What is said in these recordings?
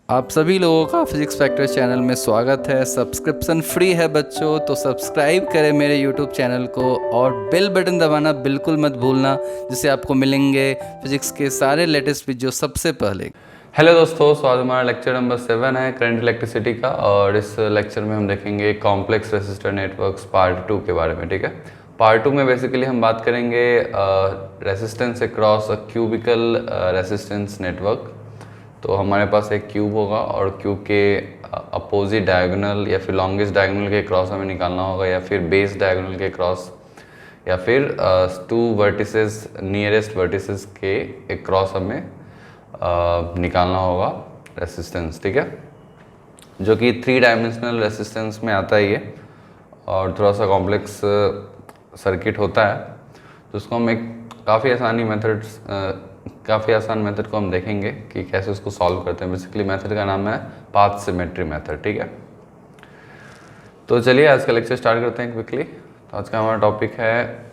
आप सभी लोगों का फिजिक्स फैक्टर चैनल में स्वागत है। सब्सक्रिप्शन फ्री है बच्चों, तो सब्सक्राइब करें मेरे यूट्यूब चैनल को और बेल बटन दबाना बिल्कुल मत भूलना, जिससे आपको मिलेंगे फिजिक्स के सारे लेटेस्ट वीडियो सबसे पहले। हेलो दोस्तों, स्वागत हमारा लेक्चर नंबर 7 है करंट इलेक्ट्रिसिटी का। और इस लेक्चर में हम देखेंगे कॉम्प्लेक्स रेसिस्टर नेटवर्क्स पार्ट 2 के बारे में। ठीक है, पार्ट 2 में बेसिकली हम बात करेंगे resistance across a cubical resistance network. तो हमारे पास एक क्यूब होगा और क्यूब के अपोजिट डायगोनल या फिर लॉन्गेस्ट डायगोनल के क्रॉस हमें निकालना होगा, या फिर बेस डायगोनल के क्रॉस, या फिर टू वर्टिसेस नियरेस्ट वर्टिसेस के एक क्रॉस हमें निकालना होगा रेसिस्टेंस। ठीक है, जो कि 3 डायमेंशनल रेसिस्टेंस में आता है ये, और थोड़ा सा कॉम्प्लेक्स सर्किट होता है। तो उसको हम एक काफ़ी आसान मेथड को हम देखेंगे कि कैसे उसको सॉल्व करते हैं। बेसिकली मेथड का नाम है पाथ सिमेट्री मेथड। ठीक है, तो चलिए आज का लेक्चर स्टार्ट करते हैं क्विकली। तो आज का हमारा टॉपिक है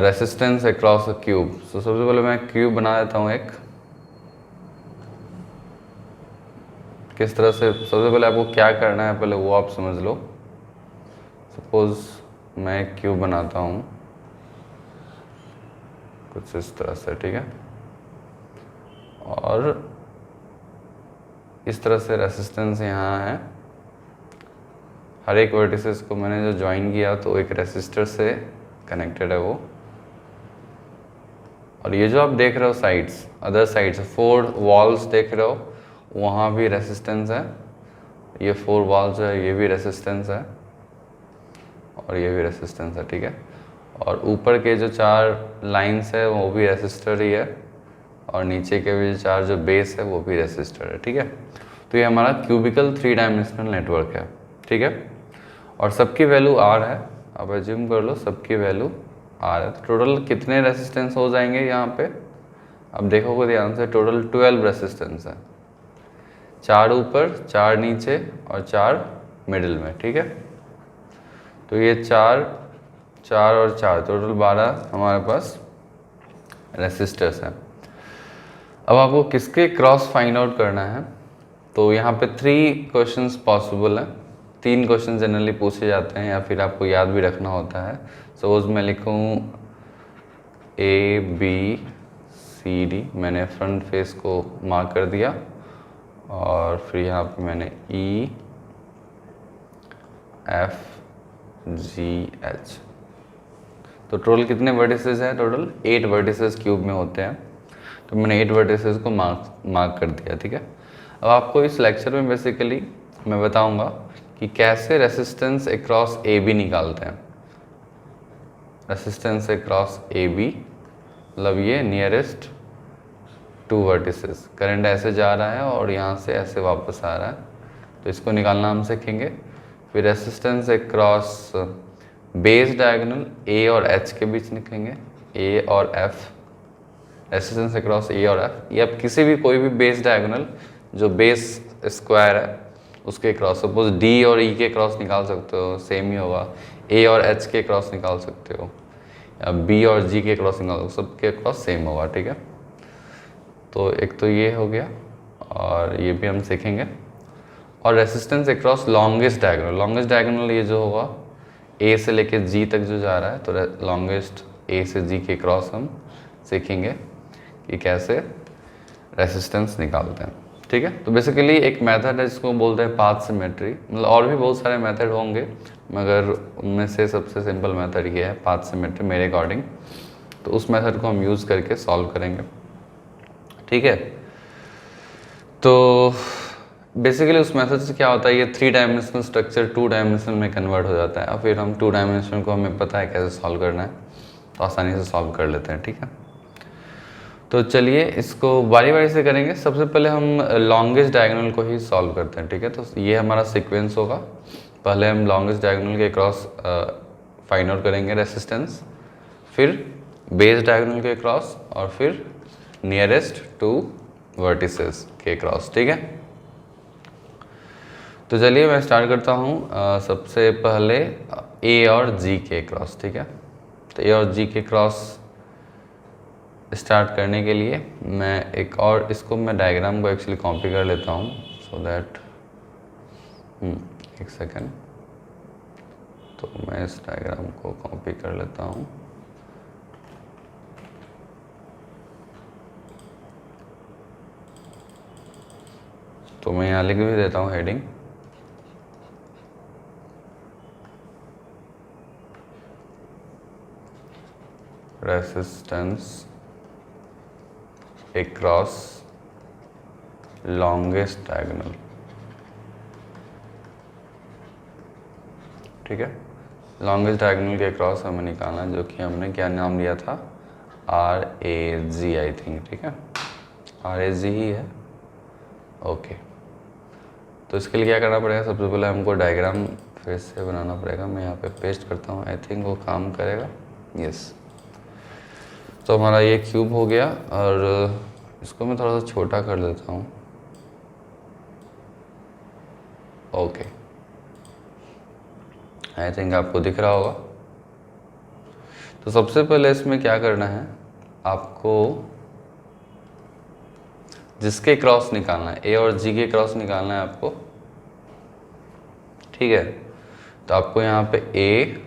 रेसिस्टेंस अक्रॉस अ क्यूब। तो सबसे पहले मैं क्यूब बना देता हूँ एक। किस तरह से, सबसे पहले आपको क्या करना है पहले वो आप समझ लो। सपोज मैं एक क्यूब बनाता हूँ कुछ इस तरह से। ठीक है, और इस तरह से रेसिस्टेंस यहाँ है। हर एक वर्टिसेस को मैंने जो ज्वाइन किया तो एक रेसिस्टर से कनेक्टेड है वो। और ये जो आप देख रहे हो साइड्स, अदर साइड्स 4 वॉल्स देख रहे हो, वहाँ भी रेसिस्टेंस है। ये 4 वॉल्स है, ये भी रेसिस्टेंस है, और ये भी रेसिस्टेंस है। ठीक है, और ऊपर के जो 4 लाइंस है वो भी रेसिस्टर ही है, और नीचे के भी 4 जो बेस है वो भी रेसिस्टर है। ठीक है, तो ये हमारा क्यूबिकल 3 डायमेंशनल नेटवर्क है। ठीक है, और सबकी वैल्यू आर है। अब एज्यूम कर लो सबकी वैल्यू आर है, तो टोटल कितने रेसिस्टेंस हो जाएंगे यहाँ पे? अब देखोगे ध्यान से, टोटल 12 रेसिस्टेंस है। 4 ऊपर, 4 नीचे और 4 मिडिल में। ठीक है, तो ये 4 4 और 4 टोटल 12 हमारे पास रेसिस्टर्स हैं। अब आपको किसके क्रॉस फाइंड आउट करना है, तो यहाँ पे 3 क्वेश्चंस पॉसिबल हैं। 3 क्वेश्चन जनरली पूछे जाते हैं, या फिर आपको याद भी रखना होता है। सपोज मैं लिखूँ ABCD, मैंने फ्रंट फेस को मार्क कर दिया, और फिर यहाँ पे मैंने EFGH। तो टोटल कितने वर्टिसेस हैं? टोटल 8 वर्टिसेस क्यूब में होते हैं। तो मैंने 8 वर्टिसेस को मार्क कर दिया। ठीक है, अब आपको इस लेक्चर में बेसिकली मैं बताऊंगा कि कैसे रेसिस्टेंस अक्रॉस AB निकालते हैं। रेसिस्टेंस अक्रॉस AB मतलब ये नियरेस्ट 2 वर्टिसेस, करंट ऐसे जा रहा है और यहाँ से ऐसे वापस आ रहा है, तो इसको निकालना हम सीखेंगे। फिर resistance across base diagonal A और H के बीच निकलेंगे, A और F। रेसिस्टेंस अक्रॉस A और F, या किसी भी कोई भी बेस डायगोनल जो बेस स्क्वायर है उसके क्रॉस। सपोज D और E के क्रॉस निकाल सकते हो, सेम ही होगा। A और H के क्रॉस निकाल सकते हो, या B और G के क्रॉस निकाल सकते हो, सबके क्रॉस सेम होगा। ठीक है, तो एक तो ये हो गया, और ये भी हम सीखेंगे। और resistance across longest diagonal, longest diagonal ये जो होगा A से लेके G तक जो जा रहा है, तो लॉन्गेस्ट A से G के क्रॉस हम सीखेंगे कि कैसे रेसिस्टेंस निकालते हैं। ठीक है, तो बेसिकली एक मेथड है जिसको बोलते हैं पाथ सिमेट्री। मतलब और भी बहुत सारे मेथड होंगे, मगर उनमें से सबसे सिंपल मेथड ये है पाथ सिमेट्री मेरे अकॉर्डिंग। तो उस मेथड को हम यूज़ करके सॉल्व करेंगे। ठीक है, तो बेसिकली उस मेथड से क्या होता है, ये 3 डायमेंशनल स्ट्रक्चर 2 डायमेंशनल में कन्वर्ट हो जाता है, और फिर हम 2 डायमेंशनल को हमें पता है कैसे सॉल्व करना है, तो आसानी से सॉल्व कर लेते हैं। ठीक है, तो चलिए इसको बारी बारी से करेंगे। सबसे पहले हम लॉन्गेस्ट डायगोनल को ही सॉल्व करते हैं। ठीक है, तो ये हमारा सीक्वेंस होगा। पहले हम लॉन्गेस्ट डायगोनल के क्रॉस फाइंड आउट करेंगे रेसिस्टेंस, फिर बेस डायगोनल के क्रॉस, और फिर नियरेस्ट 2 वर्टिसेस के क्रॉस। ठीक है, तो चलिए मैं स्टार्ट करता हूँ। सबसे पहले A और G के क्रॉस। ठीक है, तो A और G के क्रॉस स्टार्ट करने के लिए मैं एक और इसको मैं डायग्राम को एक्चुअली कॉपी कर लेता हूँ सो दैट एक सेकेंड, तो मैं इस डायग्राम को कॉपी कर लेता हूँ। तो मैं यहाँ लिख भी देता हूँ heading, resistance across longest diagonal. ठीक है, लॉन्गेस्ट डायगोनल के अक्रॉस हमें निकालना, जो कि हमने क्या नाम लिया था, RAG आई थिंक। ठीक है, RAG ही है। ओके, तो इसके लिए क्या करना पड़ेगा, सबसे पहले हमको डायग्राम फिर से बनाना पड़ेगा। मैं यहाँ पे पेस्ट करता हूँ, आई थिंक वो काम करेगा। यस, तो हमारा ये क्यूब हो गया, और इसको मैं थोड़ा सा छोटा कर देता हूँ। ओके, आई थिंक आपको दिख रहा होगा। तो सबसे पहले इसमें क्या करना है, आपको जिसके क्रॉस निकालना है, A और G के क्रॉस निकालना है आपको। ठीक है, तो आपको यहाँ पे A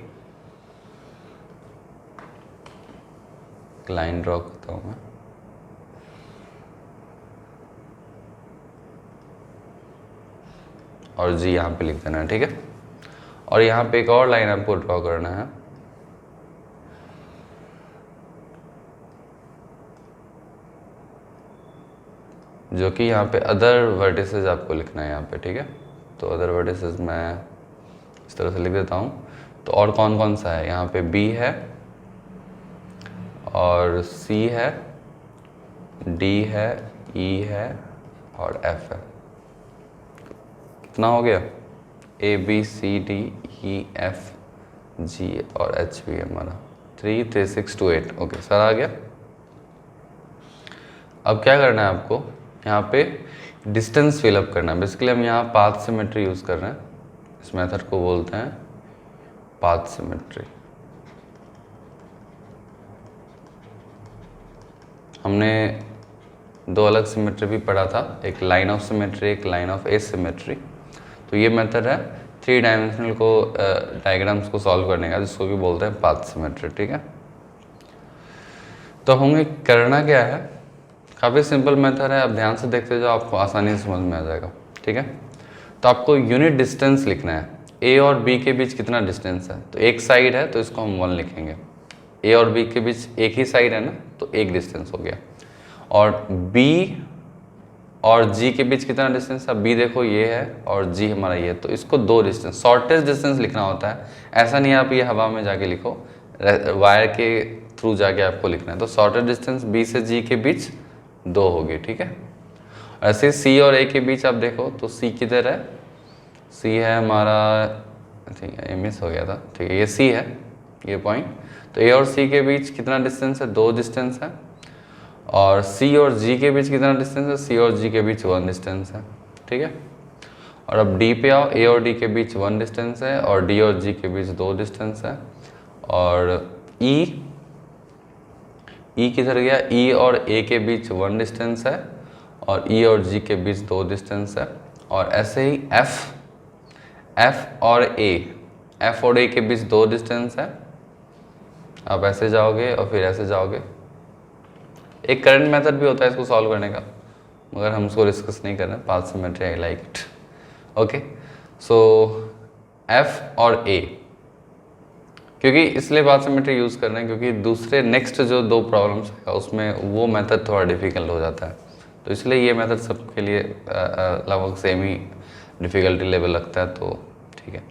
लाइन ड्रॉ करता हूँ मैं, और G यहाँ पे लिख देना है। ठीक है, और यहाँ पे एक और लाइन आपको ड्रॉ करना है, जो कि यहाँ पे अदर वर्टिसेस आपको लिखना है यहाँ पे। ठीक है, तो अदर वर्टिसेस मैं इस तरह से लिख देता हूँ। तो और कौन कौन सा है, यहाँ पे B है और C है, D है, E है और F है। कितना हो गया, A B C D E F G और H भी है हमारा, 3 3 6 2 8। ओके, सर आ गया। अब क्या करना है आपको, यहाँ पे डिस्टेंस फिलअप करना है। बेसिकली हम यहाँ पाथ सिमेट्री यूज़ कर रहे हैं, इस मेथड को बोलते हैं पाथ सिमेट्री। हमने दो अलग सिमेट्री भी पढ़ा था, एक लाइन ऑफ सिमेट्री, एक लाइन ऑफ एसिमेट्री। तो ये मेथड है 3 डायमेंशनल को डायग्राम्स को सॉल्व करने का, जिसको भी बोलते हैं पाथ सिमेट्री। ठीक है, तो हमें करना क्या है, काफ़ी सिंपल मेथड है, आप ध्यान से देखते जाओ, आपको आसानी से समझ में आ जाएगा। ठीक है, तो आपको यूनिट डिस्टेंस लिखना है। A और B के बीच कितना डिस्टेंस है, तो एक साइड है तो इसको हम 1 लिखेंगे। A और B के बीच एक ही साइड है ना, तो एक डिस्टेंस हो गया। और B और G के बीच कितना डिस्टेंस है, B देखो ये है और G हमारा ये है, तो इसको 2 डिस्टेंस, शॉर्टेस्ट डिस्टेंस लिखना होता है। ऐसा नहीं आप ये हवा में जाके लिखो, वायर के थ्रू जाके आपको लिखना है। तो शॉर्टेस्ट डिस्टेंस B से G के बीच 2 होगी। ठीक है, ऐसे C और A के बीच आप देखो तो C किधर है, C है हमारा, ठीक है ये मिस हो गया था। ठीक है, ये C है, ये पॉइंट। तो A और C के बीच कितना डिस्टेंस है, 2 डिस्टेंस है। और C और G के बीच कितना डिस्टेंस है, C और G के बीच 1 डिस्टेंस है। ठीक है, और अब D पे आओ, A और D के बीच 1 डिस्टेंस है, और D और G के बीच 2 डिस्टेंस है। और E किधर गया, E और A के बीच 1 डिस्टेंस है, और E और G के बीच 2 डिस्टेंस है। और ऐसे ही F और A के बीच 2 डिस्टेंस है। आप ऐसे जाओगे और फिर ऐसे जाओगे। एक करंट मेथड भी होता है इसको सॉल्व करने का, मगर हम उसको डिस्कस नहीं कर रहे हैं। Path symmetry I like it. Okay, so F और A, क्योंकि इसलिए पाथ सिमेट्री यूज़ कर रहे हैं क्योंकि दूसरे नेक्स्ट जो 2 प्रॉब्लम्स है उसमें वो मेथड थोड़ा डिफिकल्ट हो जाता है, तो इसलिए ये मेथड सबके लिए लगभग सेम ही डिफ़िकल्टी लेवल लगता है। तो ठीक है,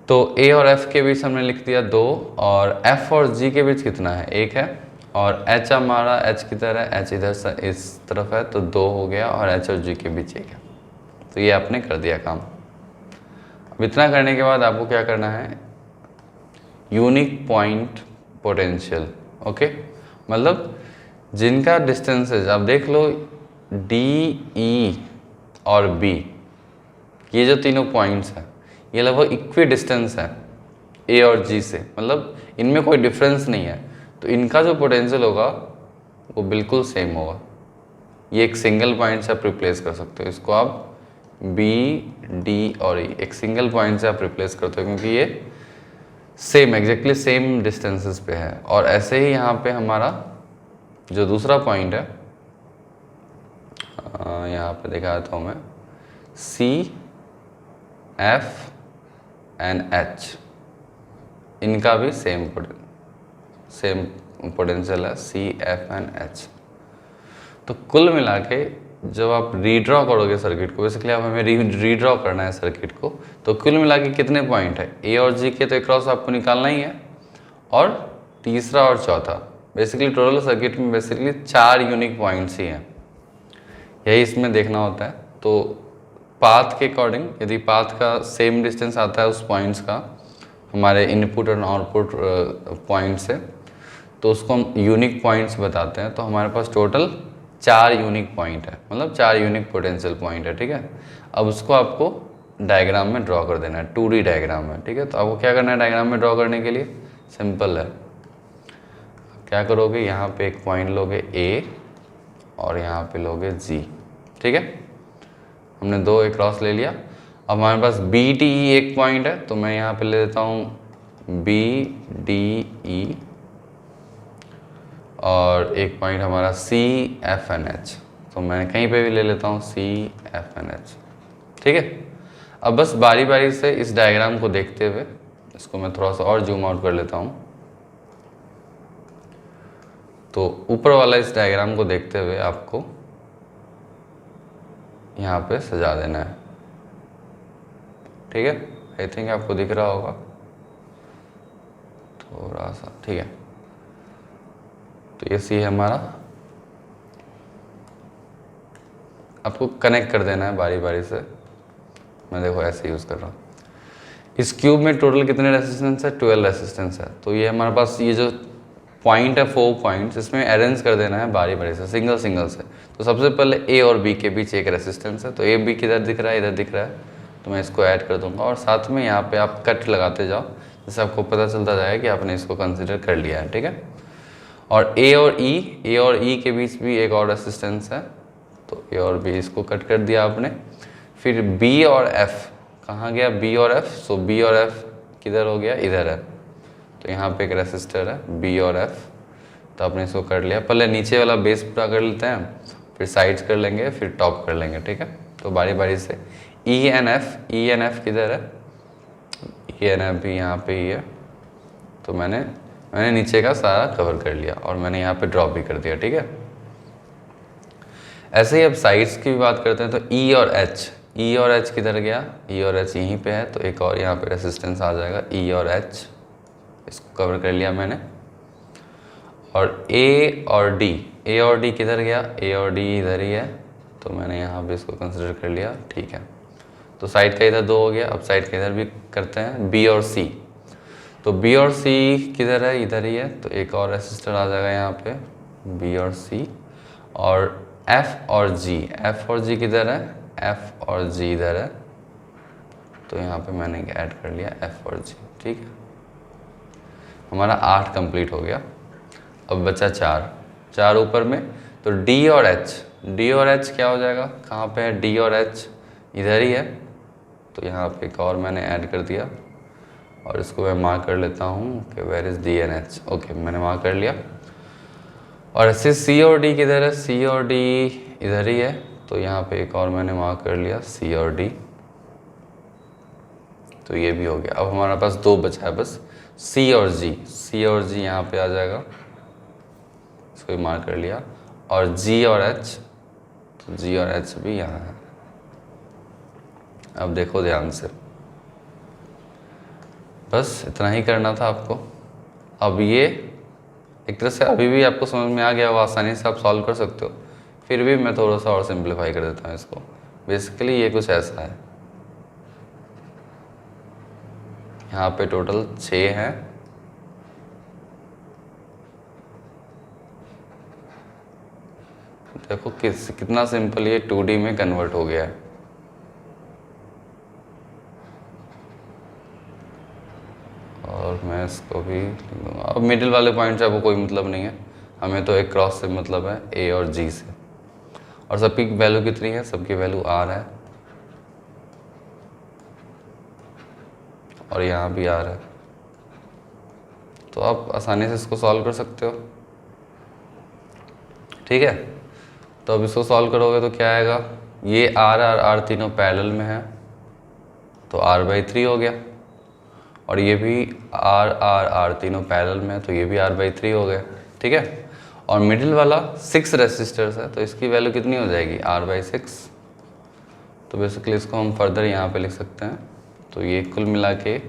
तो A और F के बीच हमने लिख दिया 2, और F और G के बीच कितना है, 1 है। और H हमारा, H किधर है, H इधर से इस तरफ है, तो 2 हो गया, और H और G के बीच 1 है। तो ये आपने कर दिया काम। अब इतना करने के बाद आपको क्या करना है, यूनिक पॉइंट पोटेंशियल। ओके, मतलब जिनका डिस्टेंसेज आप देख लो, D, E और B, ये जो तीनों पॉइंट्स हैं ये लगभग इक्वी डिस्टेंस है A और G से, मतलब इनमें कोई डिफरेंस नहीं है। तो इनका जो पोटेंशियल होगा वो बिल्कुल सेम होगा। ये एक सिंगल पॉइंट से आप रिप्लेस कर सकते हो, इसको आप बी डी और ई एक सिंगल पॉइंट से आप रिप्लेस करते हो, क्योंकि ये सेम एग्जैक्टली सेम डिस्टेंसेस पे है। और ऐसे ही यहाँ पे हमारा जो दूसरा पॉइंट है, यहाँ पे दिखाता हूँ मैं, सी एफ एंड एच, इनका भी सेम पोटेंशियल है, सी एफ एंड एच। तो कुल मिला के जब आप रीड्रॉ करोगे सर्किट को, बेसिकली आप हमें रीड्रॉ करना है सर्किट को, तो कुल मिला के कितने पॉइंट है, ए और जी के तो अक्रॉस आपको निकालना ही है, और तीसरा और चौथा, बेसिकली टोटल सर्किट में बेसिकली 4 यूनिक पॉइंट्स ही हैं, यही इसमें देखना होता है। तो पाथ के अकॉर्डिंग यदि पाथ का सेम डिस्टेंस आता है उस पॉइंट्स का हमारे इनपुट और आउटपुट पॉइंट से, तो उसको हम यूनिक पॉइंट्स बताते हैं। तो हमारे पास टोटल 4 यूनिक पॉइंट है, मतलब 4 यूनिक पोटेंशियल पॉइंट है, ठीक है। अब उसको आपको डायग्राम में ड्रॉ कर देना है, 2D डायग्राम में, ठीक है। तो आपको क्या करना है डायग्राम में ड्रॉ करने के लिए, सिंपल है, क्या करोगे, यहाँ पे एक पॉइंट लोगे A और यहाँ पे लोगे G, ठीक है। हमने 2 एक क्रॉस ले लिया। अब हमारे पास BDE एक पॉइंट है, तो मैं यहाँ पे ले देता हूँ BDE, और एक पॉइंट हमारा CFNH, तो मैं कहीं पे भी ले लेता हूँ CFNH, ठीक है। अब बस बारी बारी से इस डायग्राम को देखते हुए, इसको मैं थोड़ा सा और जूम आउट कर लेता हूँ, तो ऊपर वाला इस डायग्राम को देखते हुए आपको यहाँ पे सजा देना है, ठीक है। आई थिंक आपको दिख रहा होगा थोड़ा सा, ठीक है। तो ये सी है हमारा, आपको कनेक्ट कर देना है बारी बारी से। मैं देखो ऐसे यूज़ कर रहा हूँ। इस क्यूब में टोटल कितने रेसिस्टेंस है, 12 रेसिस्टेंस है। तो ये हमारे पास ये जो पॉइंट है 4 पॉइंट्स, इसमें अरेंज कर देना है बारी बारी से, सिंगल सिंगल से। तो सबसे पहले ए और बी के बीच एक रेसिस्टेंस है, तो ए बी किधर दिख रहा है, इधर दिख रहा है, तो मैं इसको ऐड कर दूंगा। और साथ में यहाँ पे आप कट लगाते जाओ, जिससे आपको पता चलता जाए कि आपने इसको कंसिडर कर लिया है, ठीक है। और ए और ई के बीच भी एक और रेसिस्टेंस है, तो ए और बी इसको कट कर दिया आपने। फिर बी और एफ, कहाँ गया बी और एफ, सो बी और एफ किधर हो गया, इधर है, तो यहाँ पे एक रेसिस्टर है बी और एफ, तो आपने इसको कर लिया। पहले नीचे वाला बेस पूरा कर लेते हैं, फिर साइड्स कर लेंगे, फिर टॉप कर लेंगे, ठीक है। तो बारी बारी से ई एन एफ किधर है, ई एन एफ भी यहाँ पे ही है, तो मैंने नीचे का सारा कवर कर लिया और मैंने यहाँ पे ड्रॉप भी कर दिया, ठीक है। ऐसे ही अब साइड्स की भी बात करते हैं, तो ई और एच किधर गया, ई और एच यहीं पे है, तो एक और यहाँ पे रेसिस्टेंस आ जाएगा ई और एच, इसको कवर कर लिया मैंने। और ए और डी किधर गया, ए और डी इधर ही है, तो मैंने यहाँ पे इसको कंसिडर कर लिया, ठीक है। तो साइड का इधर 2 हो गया। अब साइड का इधर भी करते हैं, बी और सी, तो बी और सी किधर है, इधर ही है, तो एक और रेसिस्टर आ जाएगा यहाँ पे, बी और सी। और एफ और जी किधर है, एफ और जी इधर है, तो यहाँ पे मैंने ऐड कर लिया एफ और जी, ठीक है। हमारा 8 कंप्लीट हो गया। अब बचा 4 ऊपर में, तो डी और एच क्या हो जाएगा, कहाँ पे है डी और एच, इधर ही है, तो यहाँ पे एक और मैंने ऐड कर दिया, और इसको मैं मार्क कर लेता हूँ कि where is D N H, okay मैंने मार्क कर लिया। और ऐसे सी और डी किधर है, सी और डी इधर ही है, तो यहाँ पे एक और मैंने मार्क कर लिया सी और डी, तो ये भी हो गया। अब हमारे पास 2 बचा है बस, सी और जी यहाँ पे आ जाएगा, इसको भी मार्क कर लिया। और जी और एच, तो जी और एच भी यहाँ है। अब देखो ध्यान से, बस इतना ही करना था आपको। अब ये एक तरह से अभी भी आपको समझ में आ गया, वो आसानी से आप सॉल्व कर सकते हो, फिर भी मैं थोड़ा सा और सिंप्लीफाई कर देता हूँ इसको। बेसिकली ये कुछ ऐसा है, यहाँ पे टोटल 6 हैं, देखो कितना सिंपल ये 2D में कन्वर्ट हो गया है। और मैं इसको भी लिख दूँगा। अब मिडिल वाले पॉइंट से आपको कोई मतलब नहीं है, हमें तो एक क्रॉस से मतलब है ए और जी से, और सबकी वैल्यू कितनी है, सबकी वैल्यू आर है और यहाँ भी आर है। तो आप आसानी से इसको सॉल्व कर सकते हो। ठीक है, तो अब इसको सॉल्व करोगे तो क्या आएगा, ये आर आर आर तीनों पैरेलल में है तो r/3 हो गया, और ये भी आर आर आर तीनों पैरेलल में है तो ये भी r/3 हो गया। ठीक है, और मिडिल वाला 6 रेसिस्टर्स है तो इसकी वैल्यू कितनी हो जाएगी, r/6। तो बेसिकली इसको हम फर्दर यहाँ पे लिख सकते हैं। तो ये कुल मिला के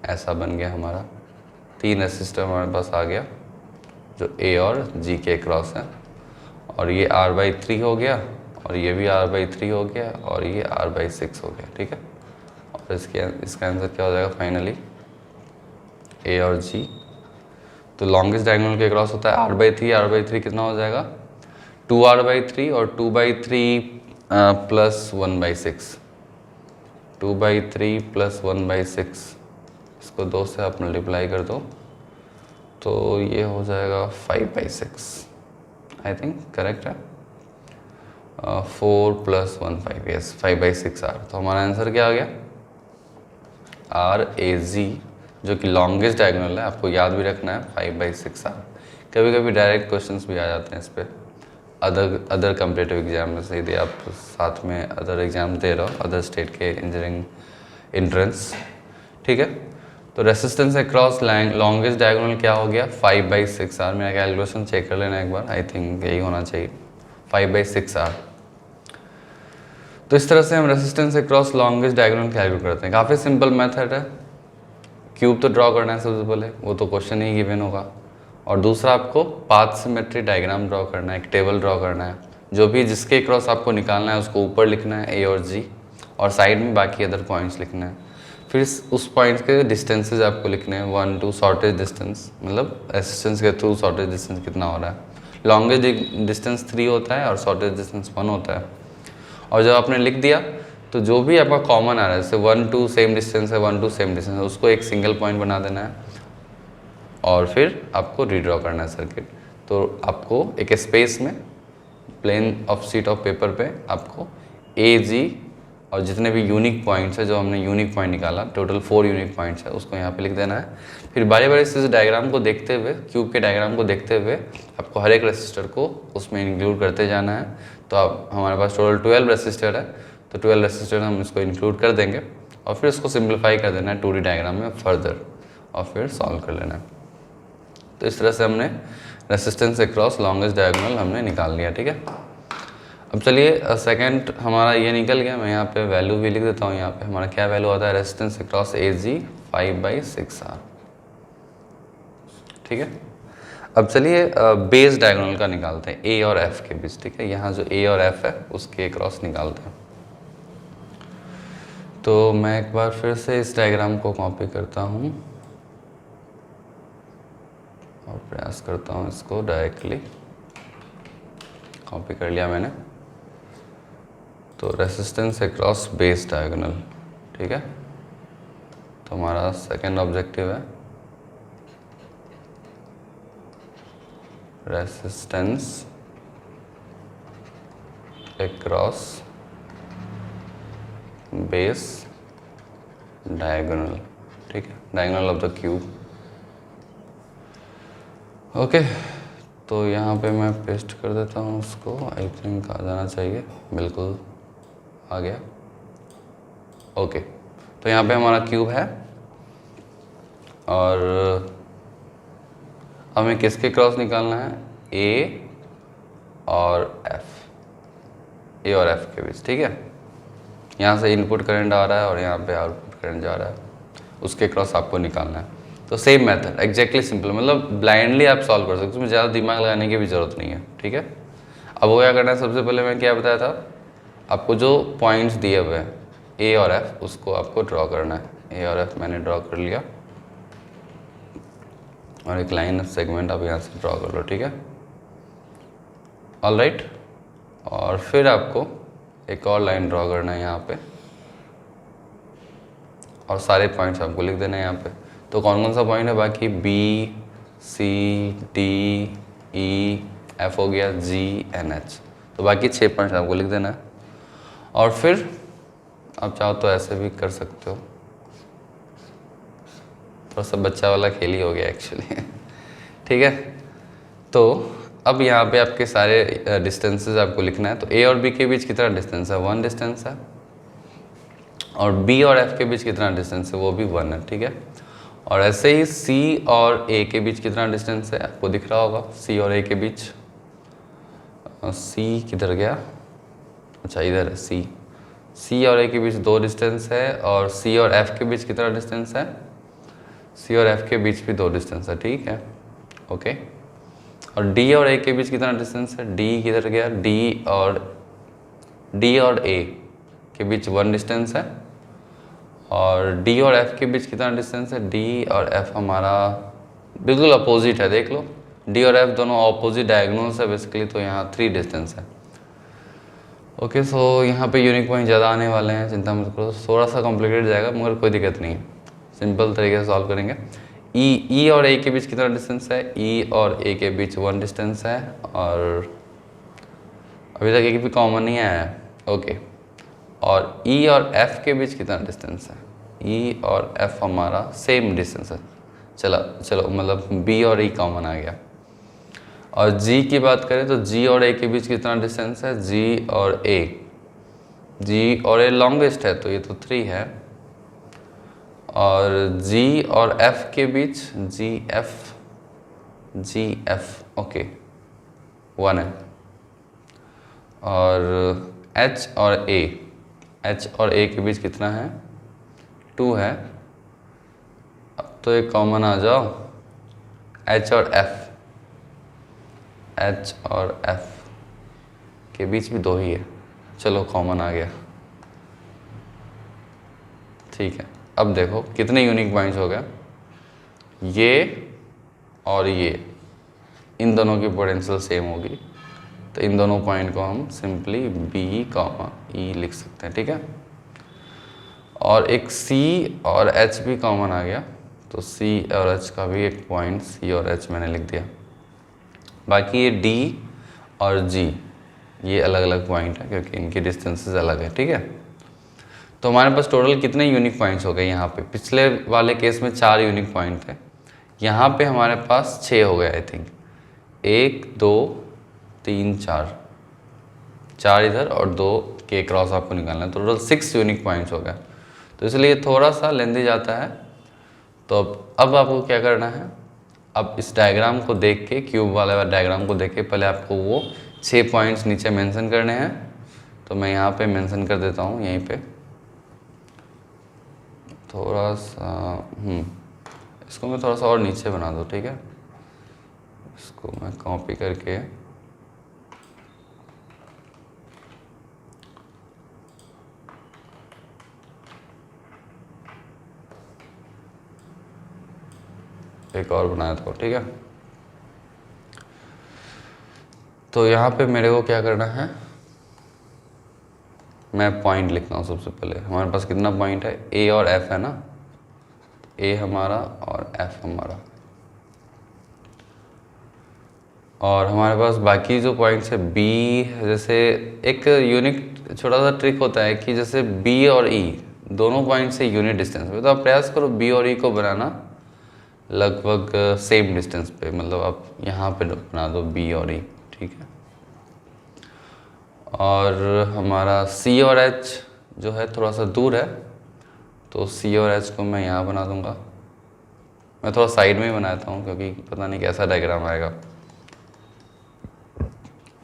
ऐसा बन गया हमारा, 3 रेसिस्टर हमारे पास आ गया जो ए और जी के क्रॉस है, और ये r/3 हो गया, और ये भी r/3 हो गया, और ये r/6 हो गया। ठीक है, और इसका आंसर क्या हो जाएगा फाइनली, ए और जी। तो लॉन्गेस्ट डायगोनल के क्रॉस होता है r/3, r/3 कितना हो जाएगा 2r/3, और 2/3 प्लस 1/6, 2/3 प्लस 1/6, इसको 2 से आप मल्टीप्लाई कर दो तो ये हो जाएगा 5/6, आई थिंक करेक्ट है। 4 + 1 5, यस 5/6 आर। तो हमारा आंसर क्या आ गया, RAG, जो कि लॉन्गेस्ट डायगोनल है, आपको याद भी रखना है 5/6 आर। कभी कभी डायरेक्ट क्वेश्चंस भी आ जाते हैं इस पर, अदर कम्पिटिटिव एग्जाम में से, यदि आप साथ में अदर एग्जाम दे रहे हो, अदर स्टेट के इंजीनियरिंग एंट्रेंस। ठीक है, तो रेसिस्टेंस अक्रॉस लॉन्गेस्ट डायगोनल क्या हो गया 5/6 आर। मेरा कैलकुलेशन चेक कर लेना एक बार, आई थिंक यही होना चाहिए 5/6 आर। तो इस तरह से हम resistance across longest diagonal calculate करते हैं। काफ़ी सिंपल मेथड है। क्यूब तो ड्रॉ करना है सबसे पहले, वो तो क्वेश्चन ही गिवन होगा, और दूसरा आपको पाथ सिमेट्री डायग्राम ड्रॉ करना है, एक टेबल ड्रॉ करना है, जो भी जिसके क्रॉस आपको निकालना है उसको ऊपर लिखना है ए और जी, और साइड में बाकी अदर पॉइंट्स लिखना है। फिर उस पॉइंट्स के डिस्टेंसेज आपको लिखने हैं, 1 2 शॉर्टेज डिस्टेंस, मतलब रेसिस्टेंस के थ्रू शॉर्टेज डिस्टेंस कितना हो रहा है। लॉन्गेस्ट डिस्टेंस 3 होता है और शॉर्टेज डिस्टेंस 1 होता है। और जब आपने लिख दिया तो जो भी आपका कॉमन आ रहा है, जैसे 1 2 सेम डिस्टेंस है, 1 2 सेम डिस्टेंस है, उसको एक सिंगल पॉइंट बना देना है, और फिर आपको रीड्रॉ करना है सर्किट। तो आपको एक स्पेस में plane of sheet of paper पे आपको ए जी और जितने भी यूनिक पॉइंट्स है, जो हमने यूनिक पॉइंट निकाला, टोटल 4 यूनिक पॉइंट्स है, उसको यहाँ पे लिख देना है। फिर बारी बारी से इस डायग्राम को देखते हुए, क्यूब के डायग्राम को देखते हुए, आपको हर एक रेसिस्टर को उसमें इंक्लूड करते जाना है। तो आप हमारे पास टोटल 12 रेसिस्टर है, तो 12 रेसिस्टर हम इसको इंक्लूड कर देंगे, और फिर इसको सिंप्लीफाई कर देना है 2D डायग्राम में फर्दर, और फिर सॉल्व कर लेना है। तो इस तरह से हमने रेसिस्टेंस अक्रॉस लॉन्गेस्ट डायगोनल हमने निकाल लिया। ठीक है, अब चलिए सेकंड हमारा ये निकल गया। मैं यहाँ पे वैल्यू भी लिख देता हूँ। यहाँ पे हमारा क्या वैल्यू आता है, रेसिस्टेंस अक्रॉस AG 5/6 आर। ठीक है, अब चलिए बेस डायगोनल का निकालते हैं, A और F के बीच। ठीक है, यहाँ जो A और F है उसके अक्रॉस निकालते हैं। तो मैं एक बार फिर से इस डायग्राम को कॉपी करता हूँ और प्रयास करता हूँ इसको डायरेक्टली कॉपी कर लिया मैंने। तो रेसिस्टेंस अक्रॉस बेस डायगोनल। ठीक है, तो हमारा सेकंड ऑब्जेक्टिव है रेसिस्टेंस अक्रॉस बेस डायगोनल। ठीक है, diagonal of the cube. Okay, तो यहाँ पे मैं पेस्ट कर देता हूँ उसको, आई थिंक आ जाना चाहिए, बिल्कुल आ गया। ओके, तो यहाँ पे हमारा क्यूब है, और हमें किसके क्रॉस निकालना है, ए और एफ, ए और एफ के बीच। ठीक है, यहाँ से इनपुट करंट आ रहा है और यहाँ पे आउटपुट करंट जा रहा है, उसके क्रॉस आपको निकालना है। तो सेम मेथड, एग्जैक्टली सिंपल, मतलब ब्लाइंडली आप सॉल्व कर सकते हो, उसमें ज़्यादा दिमाग लगाने की भी ज़रूरत नहीं है। ठीक है, अब वो क्या करना है, सबसे पहले मैं क्या बताया था आपको, जो पॉइंट्स दिए हुए हैं ए और एफ, उसको आपको ड्रॉ करना है। ए और एफ मैंने ड्रॉ कर लिया, और एक लाइन सेगमेंट आप यहाँ से ड्रॉ कर लो। ठीक है, ऑल राइट। और फिर आपको एक और लाइन ड्रॉ करना है यहाँ पे, और सारे पॉइंट्स आपको लिख देना है यहाँ पे। तो कौन कौन सा पॉइंट है बाकी, B C D E, F हो गया, G, N, H। तो बाकी 6 पॉइंट्स आपको लिख देना है। और फिर आप चाहो तो ऐसे भी कर सकते हो, थोड़ा सा बच्चा वाला खेल ही हो गया एक्चुअली ठीक है। तो अब यहाँ पे आपके सारे डिस्टेंसेस आपको लिखना है। तो A और B के बीच कितना डिस्टेंस है, 1 डिस्टेंस है। और B और F के बीच कितना डिस्टेंस है, वो भी 1 है, ठीक है। और ऐसे ही C और A के बीच कितना डिस्टेंस है, आपको दिख रहा होगा C और A के बीच। C किधर गया, अच्छा इधर है C और A के बीच 2 डिस्टेंस है। और C और F के बीच कितना डिस्टेंस है, C और F के बीच भी 2 डिस्टेंस है, ठीक है, ओके। और D और A के बीच कितना डिस्टेंस है, D किधर गया, D और A के बीच 1 डिस्टेंस है। और D और F के बीच कितना डिस्टेंस है, D और F हमारा बिल्कुल अपोजिट है, देख लो D और F दोनों अपोजिट डायगोनल्स है बेसिकली, तो यहाँ 3 डिस्टेंस है, ओके। सो यहाँ पे यूनिक पॉइंट ज़्यादा आने वाले हैं, चिंता मत करो, थोड़ा सा कॉम्प्लिकेटेड जाएगा मगर कोई दिक्कत नहीं है, सिंपल तरीके से सॉल्व करेंगे। E और A के बीच कितना डिस्टेंस है, E और A के बीच 1 डिस्टेंस है। और अभी तक एक भी कॉमन नहीं आया है, ओके। और E और F के बीच कितना डिस्टेंस है, E और F हमारा सेम डिस्टेंस है, चलो मतलब B और E कॉमन आ गया। और G की बात करें तो G और A के बीच कितना डिस्टेंस है, G और A लॉन्गेस्ट है तो ये तो 3 है। और G और F के बीच G F ओके 1 है। और H और A के बीच कितना है, 2 है। अब तो एक कॉमन आ जाओ, H और F के बीच भी 2 ही है, चलो कॉमन आ गया, ठीक है। अब देखो कितने यूनिक पॉइंट्स हो गए, ये और ये, इन दोनों की पोटेंशियल सेम होगी, तो इन दोनों पॉइंट को हम सिंपली B, E लिख सकते हैं, ठीक है। और एक C और H भी कॉमन आ गया, तो C और H का भी एक पॉइंट C और H मैंने लिख दिया। बाकी ये D और G ये अलग अलग पॉइंट है क्योंकि इनकी डिस्टेंसेस अलग है, ठीक है। तो हमारे पास टोटल कितने यूनिक पॉइंट्स हो गए यहाँ पे, पिछले वाले केस में 4 यूनिक पॉइंट थे, यहाँ पे हमारे पास 6 हो गए आई थिंक, 1 2 3 4 इधर और 2 के क्रॉस आपको निकालना है, टोटल 6 यूनिक पॉइंट्स हो गए। तो इसलिए थोड़ा सा लेंदी जाता है। तो अब आपको क्या करना है, अब इस डायग्राम को देख के, क्यूब वाला डायग्राम को देख के पहले आपको वो 6 पॉइंट्स नीचे मेंशन करने हैं। तो मैं यहाँ पे मेंशन कर देता हूँ, यहीं पे थोड़ा सा इसको मैं थोड़ा सा और नीचे बना दूँ, ठीक है। इसको मैं कॉपी करके एक और बनाया था, ठीक है। तो यहाँ पे मेरे को क्या करना है, मैं पॉइंट लिखता हूँ सबसे पहले। हमारे पास कितना पॉइंट है, A और F है ना, A हमारा और F हमारा। और हमारे पास बाकी जो पॉइंट्स है B, जैसे एक यूनिक छोटा सा ट्रिक होता है कि जैसे B और E दोनों पॉइंट से यूनिट डिस्टेंस पे, तो आप प्रयास करो B और E को बनाना लगभग सेम डिस्टेंस पे, मतलब आप यहाँ पे बना दो B और E, ठीक है। और हमारा C और H जो है थोड़ा सा दूर है, तो C और H को मैं यहाँ बना दूँगा। मैं थोड़ा साइड में ही बनाता हूँ क्योंकि पता नहीं कैसा डायग्राम आएगा।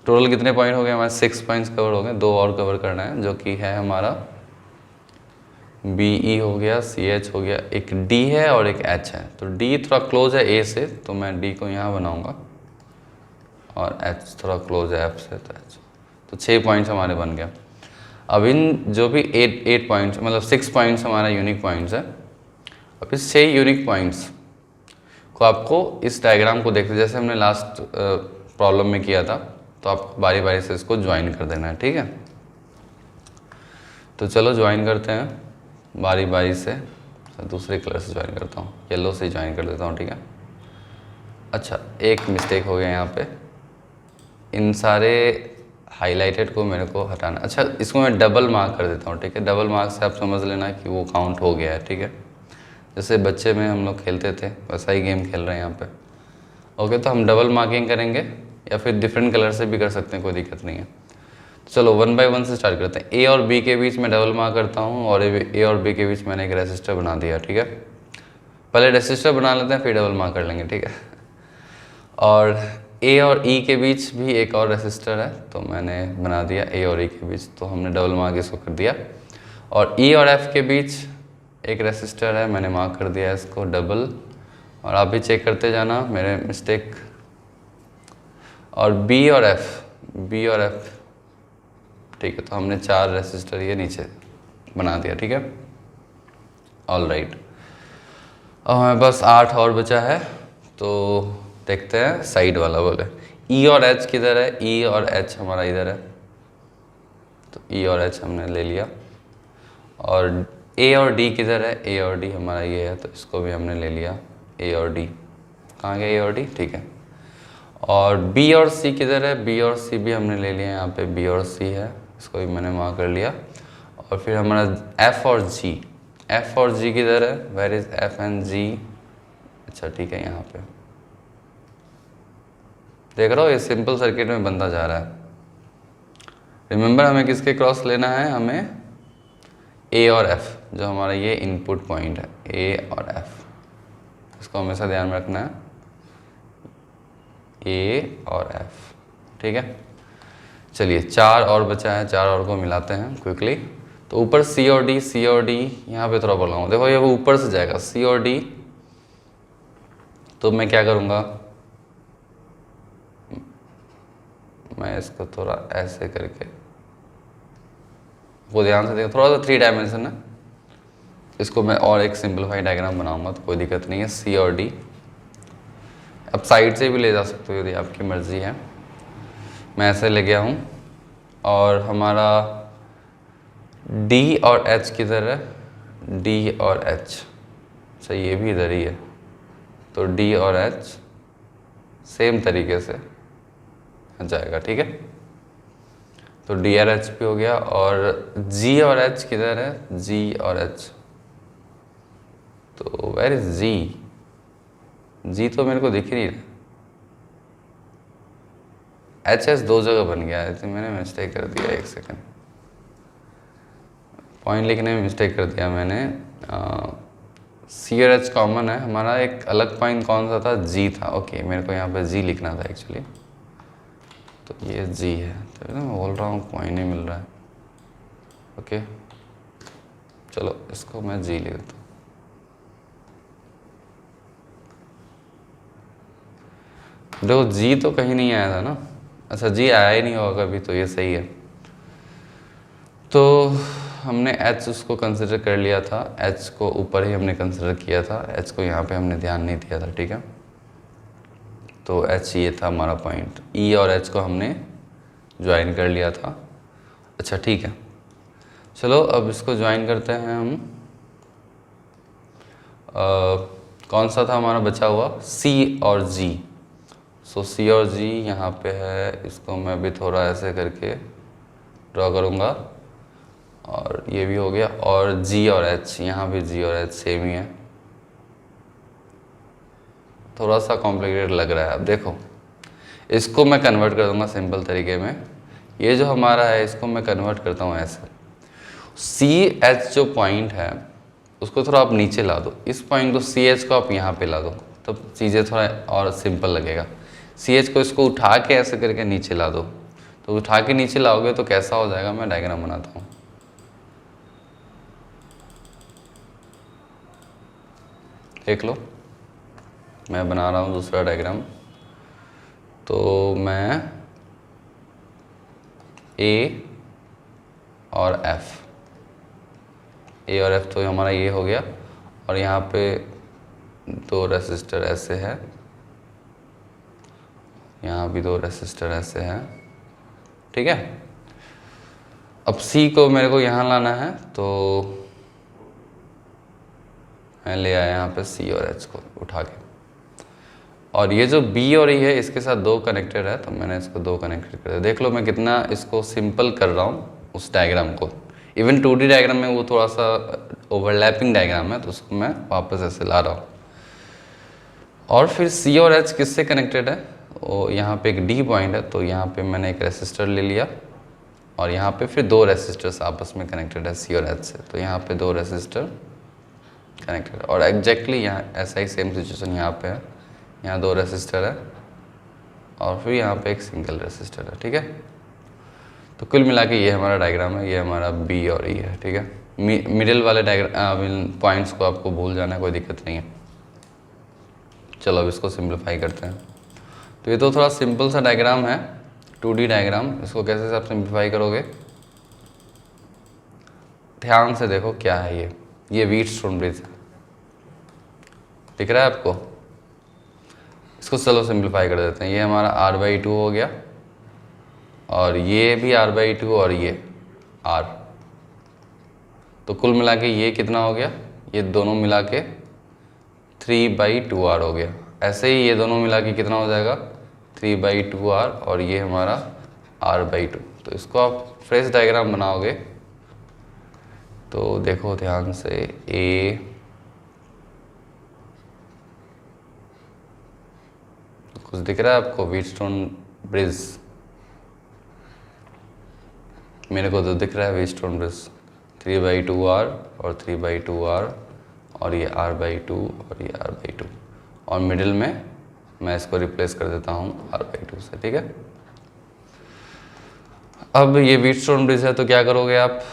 टोटल कितने पॉइंट हो गए हमारे, 6 पॉइंट्स कवर हो गए, 2 और कवर करना है जो कि है हमारा BE हो गया, CH हो गया, एक D है और एक H है। तो D थोड़ा क्लोज है A से, तो मैं D को यहाँ बनाऊँगा, और H थोड़ा क्लोज है F से, तो H। तो 6 पॉइंट्स हमारे बन गया। अब इन जो भी 8 पॉइंट्स, मतलब 6 पॉइंट्स हमारा यूनिक पॉइंट्स है। अब इस 6 यूनिक पॉइंट्स को आपको इस डायग्राम को देखते जैसे हमने लास्ट प्रॉब्लम में किया था, तो आप बारी बारी से इसको ज्वाइन कर देना है, ठीक है। तो चलो ज्वाइन करते हैं बारी बारी से। दूसरे कलर से ज्वाइन करता हूँ, येलो से ज्वाइन कर देता हूँ, ठीक है। अच्छा एक मिस्टेक हो गया यहाँ पे, इन सारे हाईलाइटेड को मेरे को हटाना। अच्छा, इसको मैं डबल मार्क कर देता हूँ, ठीक है। डबल मार्क से आप समझ लेना कि वो काउंट हो गया है, ठीक है। जैसे बच्चे में हम लोग खेलते थे वैसा ही गेम खेल रहे हैं यहाँ पे। ओके, तो हम डबल मार्किंग करेंगे या फिर डिफरेंट कलर से भी कर सकते हैं, कोई दिक्कत नहीं है। चलो 1 बाय 1 से स्टार्ट करते हैं। ए और बी के बीच में डबल मार्क करता हूँ और ए और बी के बीच मैंने एक रेसिस्टर बना दिया, ठीक है। पहले रेसिस्टर बना लेते हैं फिर डबल मार्क कर लेंगे, ठीक है। और ए और ई के बीच भी एक और रेसिस्टर है, तो मैंने बना दिया ए और ई के बीच, तो हमने डबल मार्क इसको कर दिया। और ई और एफ के बीच एक रेसिस्टर है, मैंने मार्क कर दिया इसको डबल। और आप भी चेक करते जाना मेरे मिस्टेक। और बी और एफ, ठीक है, तो हमने 4 रेसिस्टर ये नीचे बना दिया, ठीक है। ऑल राइट, अब हमें बस 8 और बचा है, तो देखते हैं साइड वाला बोले। ई और एच किधर है? ई और एच हमारा इधर है, तो ई और एच हमने ले लिया। और ए और डी किधर है? ए और डी हमारा ये है, तो इसको भी हमने ले लिया। ए और डी कहाँ गया? ए और डी, ठीक है। और बी और सी किधर है? बी और सी भी हमने ले लिया, यहाँ पे बी और सी है, इसको भी मैंने मार्क कर लिया। और फिर हमारा एफ और जी किधर है? वेयर इज एफ एंड जी? अच्छा, ठीक है, यहाँ पे देख रहा हो, ये सिंपल सर्किट में बनता जा रहा है। रिमेंबर हमें किसके क्रॉस लेना है? हमें ए और एफ, जो हमारा ये इनपुट पॉइंट है, ए और एफ, इसको हमेशा ध्यान में रखना है, ए और एफ, ठीक है। चलिए 4 और बचा है, 4 और को मिलाते हैं क्विकली। तो ऊपर सी और डी, यहाँ पे थोड़ा बोला हूँ, देखो ये वो ऊपर से जाएगा सी और डी, तो मैं क्या करूँगा, मैं इसको थोड़ा ऐसे करके, वो ध्यान से देखो, थोड़ा सा 3 डायमेंशन है, इसको मैं और एक सिंपलीफाइड डायग्राम बनाऊंगा, तो कोई दिक्कत नहीं है। सी और डी, अब साइड से भी ले जा सकते हो यदि आपकी मर्ज़ी है। मैं ऐसे ले गया हूँ। और हमारा डी और एच किधर है? डी और एच, अच्छा ये भी इधर ही है, तो डी और एच सेम तरीके से जाएगा, ठीक है। तो डी और एच भी हो गया। और जी और एच किधर है? जी और एच, तो वेयर इज जी? जी तो मेरे को दिख ही नहीं रहा। एच एस 2 जगह बन गया है, तो मैंने मिस्टेक कर दिया, 1 सेकंड, पॉइंट लिखने में मिस्टेक कर दिया मैंने। सी और एच कॉमन है, हमारा एक अलग पॉइंट कौन सा था? जी था। ओके, मेरे को यहाँ पे जी लिखना था एक्चुअली, तो ये जी है, तो मैं बोल रहा हूँ पॉइंट नहीं मिल रहा है। ओके, चलो इसको मैं जी लिख देता हूँ। देखो जी तो कहीं नहीं आया था ना, अच्छा जी आया ही नहीं होगा कभी, तो ये सही है। तो हमने एच उसको कंसिडर कर लिया था, एच को ऊपर ही हमने कंसिडर किया था, एच को यहाँ पे हमने ध्यान नहीं दिया था, ठीक है। तो एच ये था हमारा पॉइंट, ई और एच को हमने ज्वाइन कर लिया था। अच्छा ठीक है, चलो अब इसको ज्वाइन करते हैं हम। कौन सा था हमारा बचा हुआ? सी और जी। सो सी और जी यहाँ पे है, इसको मैं भी थोड़ा ऐसे करके ड्रॉ करूँगा, और ये भी हो गया। और जी और एच, यहाँ भी जी और एच सेम ही है, थोड़ा सा कॉम्प्लिकेटेड लग रहा है। अब देखो इसको मैं कन्वर्ट कर दूँगा सिंपल तरीके में, ये जो हमारा है इसको मैं कन्वर्ट करता हूँ ऐसे। सी एच जो पॉइंट है उसको थोड़ा आप नीचे ला दो, इस पॉइंट को सी एच को आप यहाँ पे ला दो, तब चीज़ें थोड़ा और सिंपल लगेगा। सी एच को इसको उठा के ऐसे करके नीचे ला दो, तो उठा के नीचे लाओगे तो कैसा हो जाएगा, मैं डायग्राम बनाता हूँ। देख लो मैं बना रहा हूँ दूसरा डायग्राम। तो मैं ए और एफ, ए और एफ तो हमारा ये हो गया, और यहाँ पे 2 रेसिस्टर ऐसे है, यहाँ भी 2 रेसिस्टर ऐसे हैं, ठीक है। अब सी को मेरे को यहाँ लाना है, तो मैं ले आया यहाँ पे सी और एच को उठा के। और ये जो बी और ई है इसके साथ 2 कनेक्टेड है, तो मैंने इसको 2 कनेक्टेड कर दिया। देख लो मैं कितना इसको सिंपल कर रहा हूँ उस डायग्राम को। इवन 2D डायग्राम में वो थोड़ा सा ओवरलैपिंग डायग्राम है, तो उसको मैं वापस ऐसे ला रहा हूँ। और फिर सी और एच किससे कनेक्टेड है, वो यहाँ पे एक डी पॉइंट है, तो यहाँ पे मैंने एक रेसिस्टर ले लिया और यहाँ पे फिर 2 रेसिस्टर्स आपस में कनेक्टेड है सी और एच से, तो यहाँ पे 2 रेसिस्टर कनेक्टेड है। और एग्जैक्टली यहाँ ऐसा ही सेम सिचुएशन यहाँ पे है, यहाँ 2 रेसिस्टर है और फिर यहाँ पे एक सिंगल रेसिस्टर है, ठीक है। तो कुल मिला के ये हमारा डायग्राम है, ये हमारा बी और ई है, ठीक है। मिडिल वाले डायग्राम पॉइंट्स को आपको भूल जाना है, कोई दिक्कत नहीं है। चलो अब इसको सिंप्लीफाई करते हैं। तो ये तो थोड़ा सिंपल सा डायग्राम है, 2D डायग्राम। इसको कैसे आप सिंप्लीफाई करोगे, ध्यान से देखो क्या है ये व्हीटस्टोन ब्रिज है, दिख रहा है आपको। इसको चलो सिंप्लीफाई कर देते हैं। ये हमारा r/2 हो गया और ये भी r/2 और ये r, तो कुल मिला के ये कितना हो गया, ये दोनों मिला के 3/2r हो गया। ऐसे ही ये दोनों मिला के कितना हो जाएगा 3/2r और ये हमारा r/2। तो इसको आप फ्रेश डायग्राम बनाओगे तो देखो ध्यान से, ए कुछ दिख रहा है आपको, व्हीटस्टोन ब्रिज, मेरे को तो दिख रहा है व्हीटस्टोन ब्रिज, 3/2r और 3/2r और ये r/2 और ये r/2 और मिडिल में मैं इसको रिप्लेस कर देता हूँ r/2 से, ठीक है। अब ये व्हीटस्टोन ब्रिज है तो क्या करोगे आप,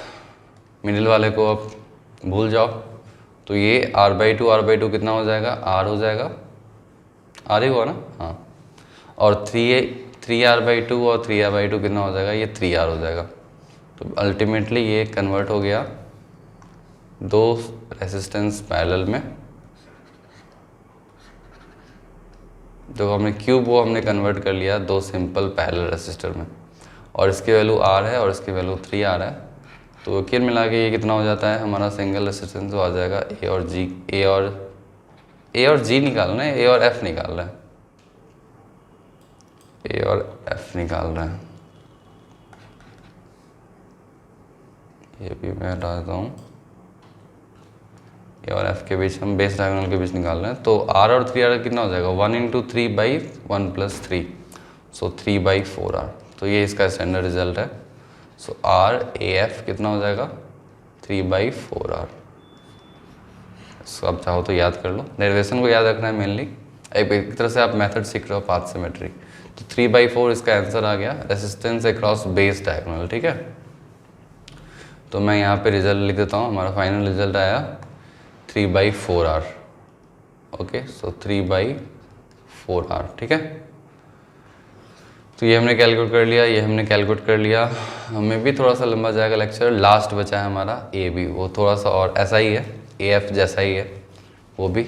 मिडिल वाले को आप भूल जाओ, तो ये r/2 कितना हो जाएगा, r हो जाएगा, r ही हुआ ना, हाँ। और 3r/2 और 3r/2 कितना हो जाएगा, ये 3r हो जाएगा। तो अल्टीमेटली ये कन्वर्ट हो गया 2 रेसिस्टेंस पैरेलल में, जो हमने क्यूब वो हमने कन्वर्ट कर लिया 2 सिंपल पैरेलल रेसिस्टर में, और इसकी वैल्यू r है और इसकी वैल्यू 3r है। तो कुल मिला के ये कितना हो जाता है हमारा सिंगल रेसिस्टेंस, आ जाएगा ए और जी निकालना है, ए और एफ निकाल रहा है, ए और एफ निकाल रहे हैं। ये भी मैं हटा देता हूँ, ए और एफ के बीच हम बेस डायगोनल के बीच निकाल रहे हैं। तो r और 3r कितना हो जाएगा, 1 × 3/1 + 3, सो 3/4r। तो ये इसका स्टैंडर्ड रिजल्ट है। सो r/AF कितना हो जाएगा 3/4r। इसको आप चाहो तो याद कर लो, डेरिवेशन को याद रखना है मेनली, एक तरह से आप मेथड सीख रहे हो पाथ सिमेट्री। तो 3/4 इसका आंसर आ गया, रेसिस्टेंस अक्रॉस बेस डायगोनल, ठीक है। तो मैं यहाँ पे रिजल्ट लिख देता हूँ, हमारा फाइनल रिजल्ट आया 3/4r। ओके, सो 3/4r, ठीक है। तो ये हमने कैलकुलेट कर लिया, ये हमने कैलकुलेट कर लिया। हमें भी थोड़ा सा लंबा जाएगा लेक्चर, लास्ट बचा है हमारा ए बी, वो थोड़ा सा और ऐसा ही है, AF जैसा ही है वो भी।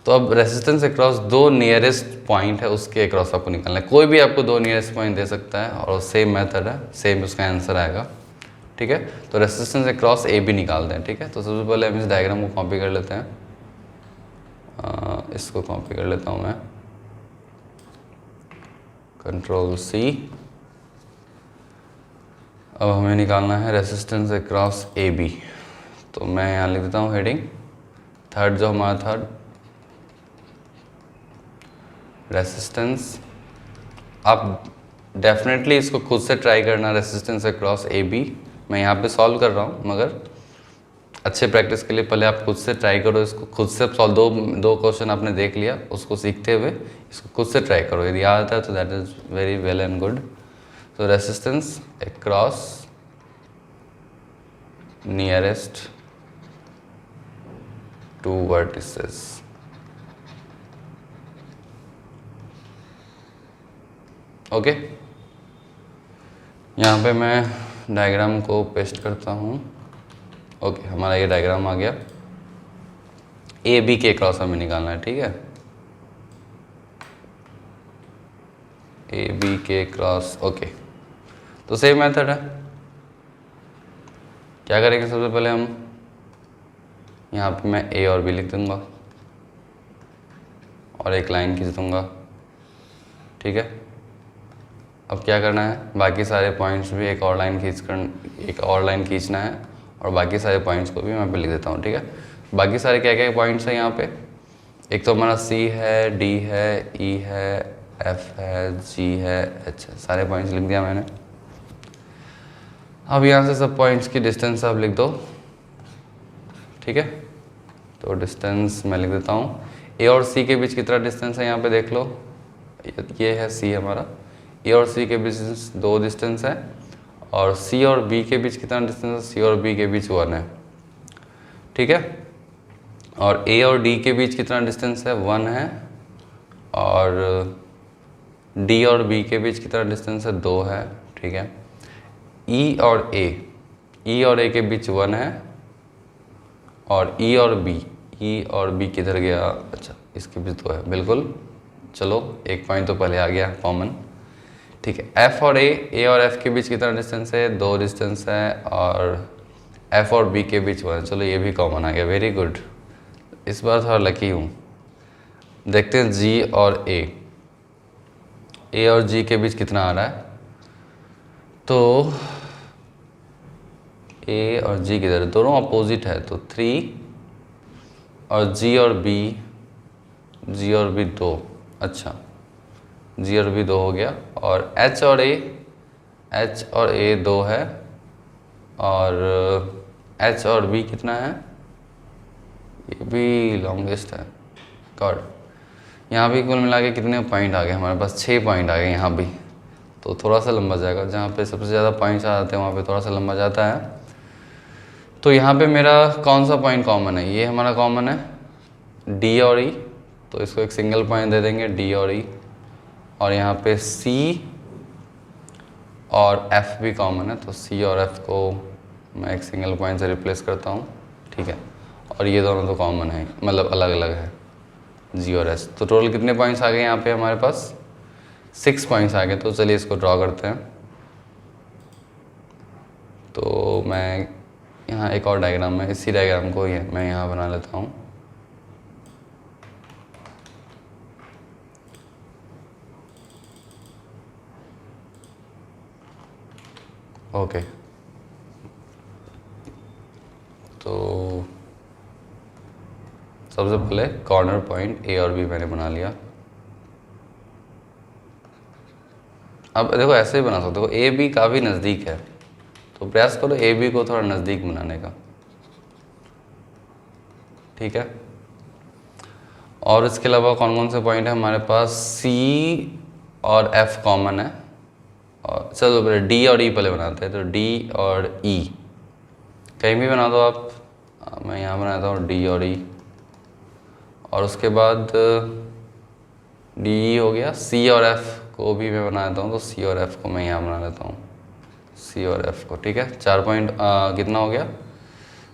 तो अब रेसिस्टेंस अक्रॉस 2 नियरेस्ट पॉइंट है, उसके अक्रॉस आपको निकालना है। कोई भी आपको 2 नियरेस्ट पॉइंट दे सकता है और सेम मेथड है, सेम उसका आंसर आएगा, ठीक है। तो रेसिस्टेंस अक्रॉस ए बी निकालते हैं, ठीक है। तो सबसे पहले हम इस डायग्राम को कॉपी कर लेते हैं, इसको कॉपी कर लेता हूँ मैं, Ctrl+C। अब हमें निकालना है रेसिस्टेंस अक्रॉस ए बी। तो मैं यहाँ लिख देता हूँ हेडिंग, थर्ड जो हमारा थर्ड रेसिस्टेंस। आप डेफिनेटली इसको खुद से ट्राई करना, रेसिस्टेंस अक्रॉस ए बी। मैं यहाँ पे सॉल्व कर रहा हूँ, मगर अच्छे प्रैक्टिस के लिए पहले आप खुद से ट्राई करो इसको, खुद से सॉल्व। दो क्वेश्चन आपने देख लिया, उसको सीखते हुए इसको खुद से ट्राई करो, यदि आता है तो that is very well and good. तो resistance across nearest 2 vertices, okay. यहाँ पे मैं डायग्राम को पेस्ट करता हूँ। ओके, हमारा ये डायग्राम आ गया। ए बी के क्रॉस हमें निकालना है, ठीक है। ए बी के क्रॉस, ओके। तो सेम मेथड है, क्या करेंगे सबसे पहले हम यहाँ पे मैं ए और बी लिख दूंगा और एक लाइन खींच दूँगा, ठीक है। अब क्या करना है, बाकी सारे पॉइंट्स भी एक और लाइन खींचना है और बाकी सारे पॉइंट्स को भी मैं पे लिख देता हूँ, ठीक है। बाकी सारे क्या क्या पॉइंट्स हैं यहाँ पे, एक तो हमारा C है, D है, E है, F है, G है, H है, सारे पॉइंट्स लिख दिया मैंने। अब यहाँ से सब पॉइंट्स की डिस्टेंस आप लिख दो, ठीक है। तो डिस्टेंस मैं लिख देता हूँ। A और C के बीच कितना डिस्टेंस है यहाँ पे देख लो, ये है C हमारा। A और C के बीच 2 डिस्टेंस है और C और B के बीच कितना डिस्टेंस है, C और B के बीच 1 है, ठीक है। और A और D के बीच कितना डिस्टेंस है, 1 है। और D और B के बीच कितना डिस्टेंस है, 2 है, ठीक है। E और A के बीच 1 है और E और B किधर गया, अच्छा इसके बीच 2 है, बिल्कुल। चलो एक पॉइंट तो पहले आ गया कॉमन, ठीक है। F और A और F के बीच कितना डिस्टेंस है, 2 डिस्टेंस है और F और B के बीच 1 है, चलो ये भी कॉमन आ गया, वेरी गुड। इस बार थोड़ा लकी हूँ। देखते हैं G और A और G के बीच कितना आ रहा है, तो A और G किधर है, दोनों अपोजिट है, तो 3 और G और B 2, अच्छा G और B 2 हो गया। और H और A 2 है और H और B कितना है, ये भी लॉन्गेस्ट है, गॉड। यहाँ भी कुल मिला के कितने पॉइंट आ गए हमारे पास, 6 पॉइंट आ गए यहाँ भी, तो थोड़ा सा लंबा जाएगा। जहाँ पे सबसे ज़्यादा पॉइंट्स आ जाते हैं वहाँ पे थोड़ा सा लंबा जाता है। तो यहाँ पे मेरा कौन सा पॉइंट कॉमन है, ये हमारा कॉमन है D और E, तो इसको एक सिंगल पॉइंट दे देंगे D और E। और यहाँ पे C और F भी कॉमन है, तो C और F को मैं एक सिंगल पॉइंट से रिप्लेस करता हूँ, ठीक है। और ये दोनों तो कॉमन है, मतलब अलग अलग है, G और S। तो टोटल कितने पॉइंट्स आ गए यहाँ पे हमारे पास, 6 पॉइंट्स आ गए। तो चलिए इसको ड्रॉ करते हैं। तो मैं यहाँ एक और डायग्राम में, इसी डायग्राम को मैं यहाँ बना लेता हूँ। ओके, तो सबसे पहले कॉर्नर पॉइंट A और B मैंने बना लिया। अब देखो ऐसे ही बना सकते हो, A B काफ़ी नज़दीक है, तो प्रयास करो A B को थोड़ा नज़दीक बनाने का, ठीक है। और इसके अलावा कौन कौन से पॉइंट है हमारे पास, C और F कॉमन है। और चलो पहले D और E पहले बनाते हैं, तो D और E कहीं भी बना दो आप, मैं यहाँ बनाता हूँ D और E। और उसके बाद D E हो गया, C और F को भी मैं बना देता हूँ, तो C और F को मैं यहाँ बना लेता हूँ, C और F को, ठीक है। 4 पॉइंट कितना हो गया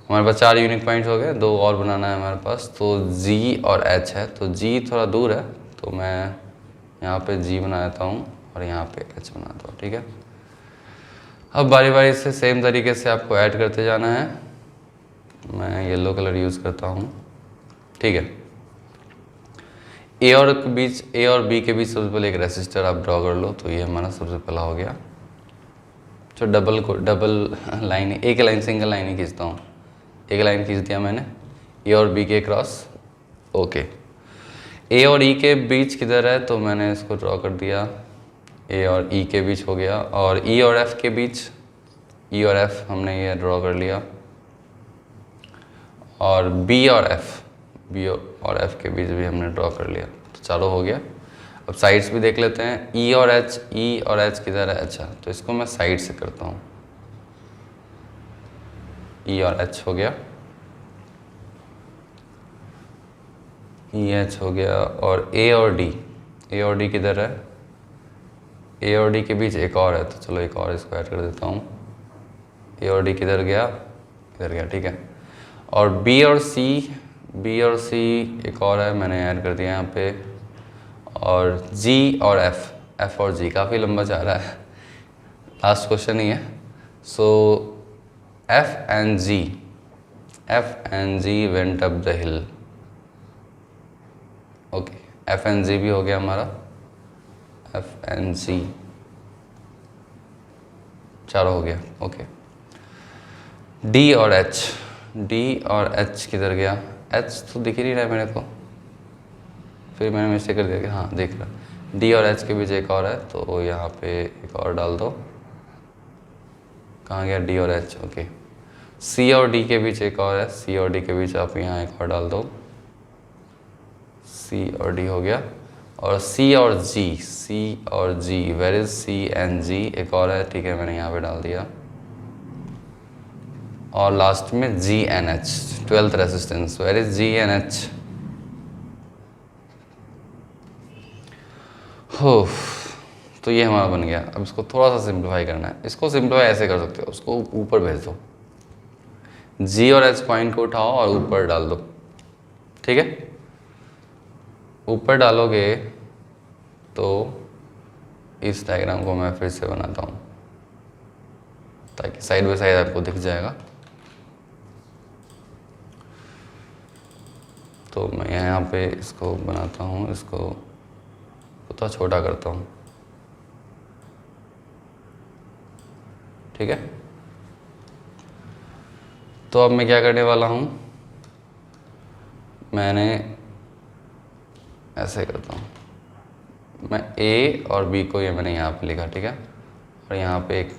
हमारे पास, 4 यूनिक पॉइंट्स हो गए, 2 और बनाना है हमारे पास। तो G और H है, तो G थोड़ा दूर है, तो मैं यहाँ पे G बना देता हूँ और यहाँ पे H बनाता हूँ, ठीक है। अब बारी बारी से सेम तरीके से आपको ऐड करते जाना है। मैं येलो कलर यूज़ करता हूँ, ठीक है। A और B के बीच सबसे पहले एक रेसिस्टर आप ड्रॉ कर लो, तो ये हमारा सबसे पहला हो गया। जो डबल लाइन, एक लाइन सिंगल लाइन ही खींचता हूँ, एक लाइन खींच दिया मैंने A और B के क्रॉस, ओके। A और E के बीच किधर है, तो मैंने इसको ड्रॉ कर दिया, A और E के बीच हो गया। और E और F के बीच, E और F हमने ये ड्रॉ कर लिया। और B और F के बीच भी हमने ड्रॉ कर लिया, तो चारों हो गया। अब साइड्स भी देख लेते हैं, E और H किधर है, अच्छा तो इसको मैं साइड से करता हूँ, E और H हो गया, EH हो गया। और A और D किधर है, A और D के बीच एक और है, तो चलो एक और इसको ऐड कर देता हूँ। A और D किधर गया, इधर गया, ठीक है। और B और C एक और है, मैंने ऐड कर दिया यहाँ पे। और G और F और G काफ़ी लंबा जा रहा है, लास्ट क्वेश्चन ही है। So F and G went up the hill, okay. F and G भी हो गया हमारा, एफ एन जी चारों हो गया। ओके, डी और एच, डी और एच किधर गया? एच तो दिख ही नहीं रहा है मेरे को, फिर मैंने मिस्टेक कर दिया कि हाँ देख रहा। डी और एच के बीच एक और है, तो यहाँ पे एक और डाल दो। कहाँ गया डी और एच? ओके, सी और डी के बीच एक और है, सी और डी के बीच आप यहाँ एक और डाल दो, सी और डी हो गया। और सी और जी, सी और जी, वेर इज सी एंड जी, एक और है, ठीक है, मैंने यहाँ पे डाल दिया। और लास्ट में G N H, 12th resistance, where is G N H? हो, तो ये हमारा बन गया। अब इसको थोड़ा सा सिंप्लीफाई करना है। इसको सिंप्लीफाई ऐसे कर सकते हो, उसको ऊपर भेज दो, जी और एच पॉइंट को उठाओ और ऊपर डाल दो, ठीक है। ऊपर डालोगे तो इस डायग्राम को मैं फिर से बनाता हूँ ताकि साइड बाय साइड आपको दिख जाएगा। तो मैं यहाँ पे इसको बनाता हूँ, इसको थोड़ा छोटा करता हूँ, ठीक है। तो अब मैं क्या करने वाला हूँ, मैंने ऐसे करता हूँ, मैं ए और बी को ये मैंने यहाँ पे लिखा, ठीक है, और यहाँ पे एक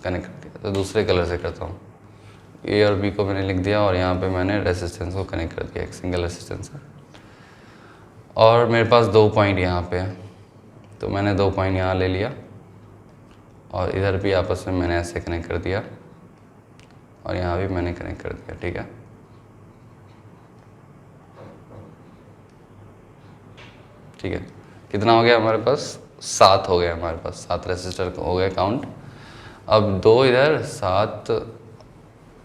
कनेक्ट कर दिया। तो दूसरे कलर से करता हूँ, ए और बी को मैंने लिख दिया और यहाँ पे मैंने रेसिस्टेंस को कनेक्ट कर दिया, एक सिंगल रेसिस्टेंस है। और मेरे पास 2 पॉइंट यहाँ पे है, तो मैंने 2 पॉइंट यहाँ ले लिया और इधर भी आपस में मैंने ऐसे कनेक्ट कर दिया और यहाँ भी मैंने कनेक्ट कर दिया, ठीक है। ठीक है, कितना हो गया हमारे पास? 7 हो गया हमारे पास, 7 रेसिस्टर हो गए काउंट। अब 2 इधर 7,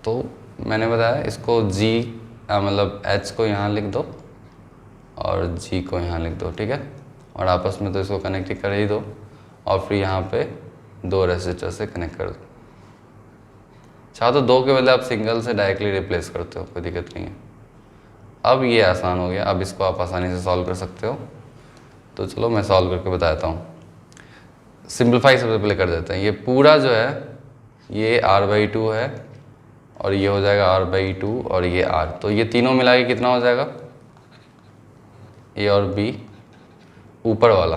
तो मैंने बताया इसको जी मतलब एच को यहाँ लिख दो और जी को यहाँ लिख दो, ठीक है, और आपस में तो इसको कनेक्ट कर ही दो और फिर यहाँ पे 2 रेसिस्टर से कनेक्ट कर दो। चाहे तो 2 के बदले आप सिंगल से डायरेक्टली रिप्लेस करते हो, कोई दिक्कत नहीं है। अब ये आसान हो गया, अब इसको आप आसानी से सॉल्व कर सकते हो। तो चलो मैं सॉल्व करके बताता हूँ। सिंप्लीफाई सबसे पहले कर देते हैं। ये पूरा जो है ये r/2 है और ये हो जाएगा r/2 और ये r, तो ये तीनों मिला के कितना हो जाएगा? ए और बी, ऊपर वाला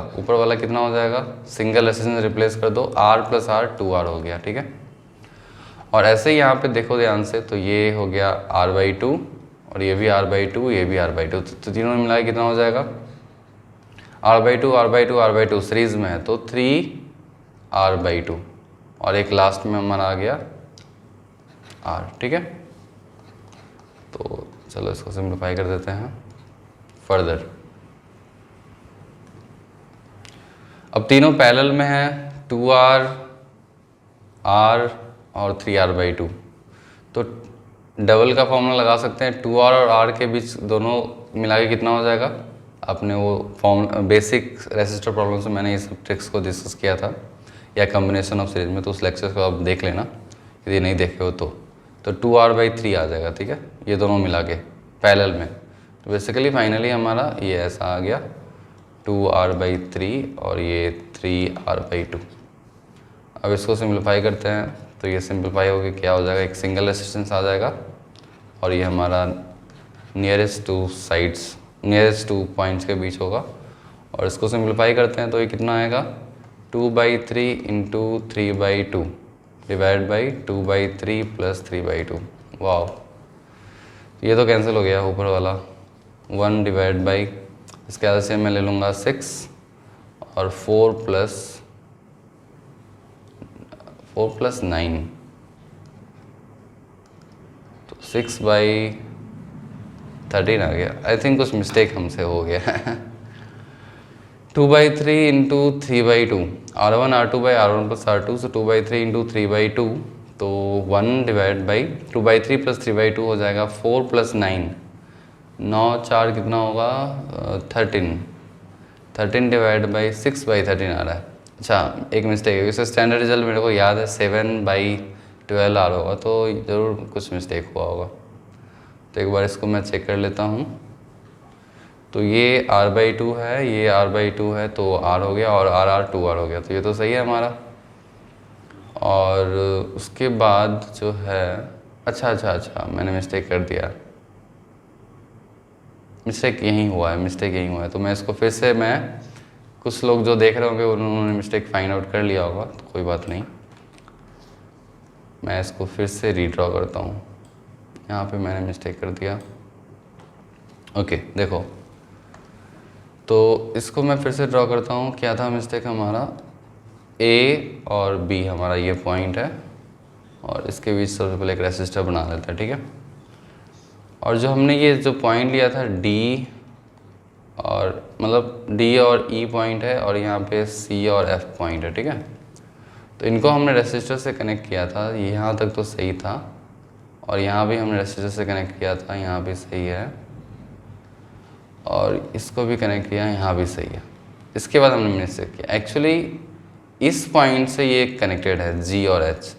कितना हो जाएगा? सिंगल रेसिस्टेंस रिप्लेस कर दो, r + r 2r हो गया, ठीक है। और ऐसे ही यहाँ पे देखो ध्यान से, तो ये हो गया r/2 और ये भी r/2, ये भी r/2, तो तीनों मिला के कितना हो जाएगा? r/2 सीरीज में है तो 3r/2 और एक लास्ट में हमारा आ गया r, ठीक है। तो चलो इसको सिंप्लीफाई कर देते हैं फर्दर। अब तीनों पैरेलल में है, 2r, r और 3r/2, तो डबल का फॉर्मूला लगा सकते हैं। 2r और r के बीच दोनों मिला के कितना हो जाएगा? आपने वो बेसिक रेसिस्टर प्रॉब्लम से मैंने ये सब ट्रिक्स को डिस्कस किया था, या कॉम्बिनेशन ऑफ सीरीज में, तो उस लेक्चर को आप देख लेना यदि नहीं देखे हो तो 2r/3 आ जाएगा, ठीक है, ये दोनों मिला के पैरेलल में। तो बेसिकली फाइनली हमारा ये ऐसा आ गया 2r/3 और ये 3r/2। अब इसको सिंप्लीफाई करते हैं, तो ये सिंप्लीफाई होकर क्या हो जाएगा? एक सिंगल रेसिस्टेंस आ जाएगा और ये हमारा नियरेस्ट टू पॉइंट्स के बीच होगा। और इसको सिंप्लीफाई करते हैं तो ये कितना आएगा? 2/3 × 3/2 डिवाइड बाई 2/3 + 3/2। वाह, ये तो कैंसिल हो गया ऊपर वाला। 1 डिवाइड बाई, इसके एलसीएम में ले लूँगा 6 और 4 + 9, तो 6/13 आ गया। आई थिंक कुछ मिस्टेक हमसे हो गया। 2/3 × 3/2, R1 R2/R1 + R2, so 2/3 × 3/2, तो 1 डिवाइड बाई 2/3 + 3/2 हो जाएगा 4 + 9, 9 4 कितना होगा? 13 डिवाइड बाई 6/13 आ रहा है। अच्छा, एक मिस्टेक है, इससे स्टैंडर्ड रिजल्ट मेरे को याद है 7/12 आ रहा होगा, तो ज़रूर कुछ मिस्टेक हुआ होगा। तो एक बार इसको मैं चेक कर लेता हूँ। तो ये r/2 है, ये r/2 है, तो r हो गया और r 2r हो गया, तो ये तो सही है हमारा। और उसके बाद जो है, अच्छा मैंने मिस्टेक कर दिया, मिस्टेक यहीं हुआ है, तो मैं इसको फिर से, मैं कुछ लोग जो देख रहे होंगे उन्होंने मिस्टेक फाइंड आउट कर लिया होगा, तो कोई बात नहीं, मैं इसको फिर से रीड्रॉ करता हूँ। यहाँ पे मैंने मिस्टेक कर दिया। ओके देखो, तो इसको मैं फिर से ड्रॉ करता हूँ। क्या था मिस्टेक हमारा, ए और बी हमारा ये पॉइंट है, और इसके बीच सबसे पहले एक रेसिस्टर बना लेते हैं, ठीक है। और जो हमने ये जो पॉइंट लिया था डी, और मतलब डी और ई पॉइंट है, और यहाँ पे सी और एफ पॉइंट है, ठीक है। तो इनको हमने रेसिस्टर से कनेक्ट किया था, यहाँ तक तो सही था, और यहाँ भी हमने रेसिस्टर से कनेक्ट किया था, यहाँ भी सही है, और इसको भी कनेक्ट किया, यहाँ भी सही है। इसके बाद हमने मिस्टेक किया, एक्चुअली इस पॉइंट से ये कनेक्टेड है जी और एच,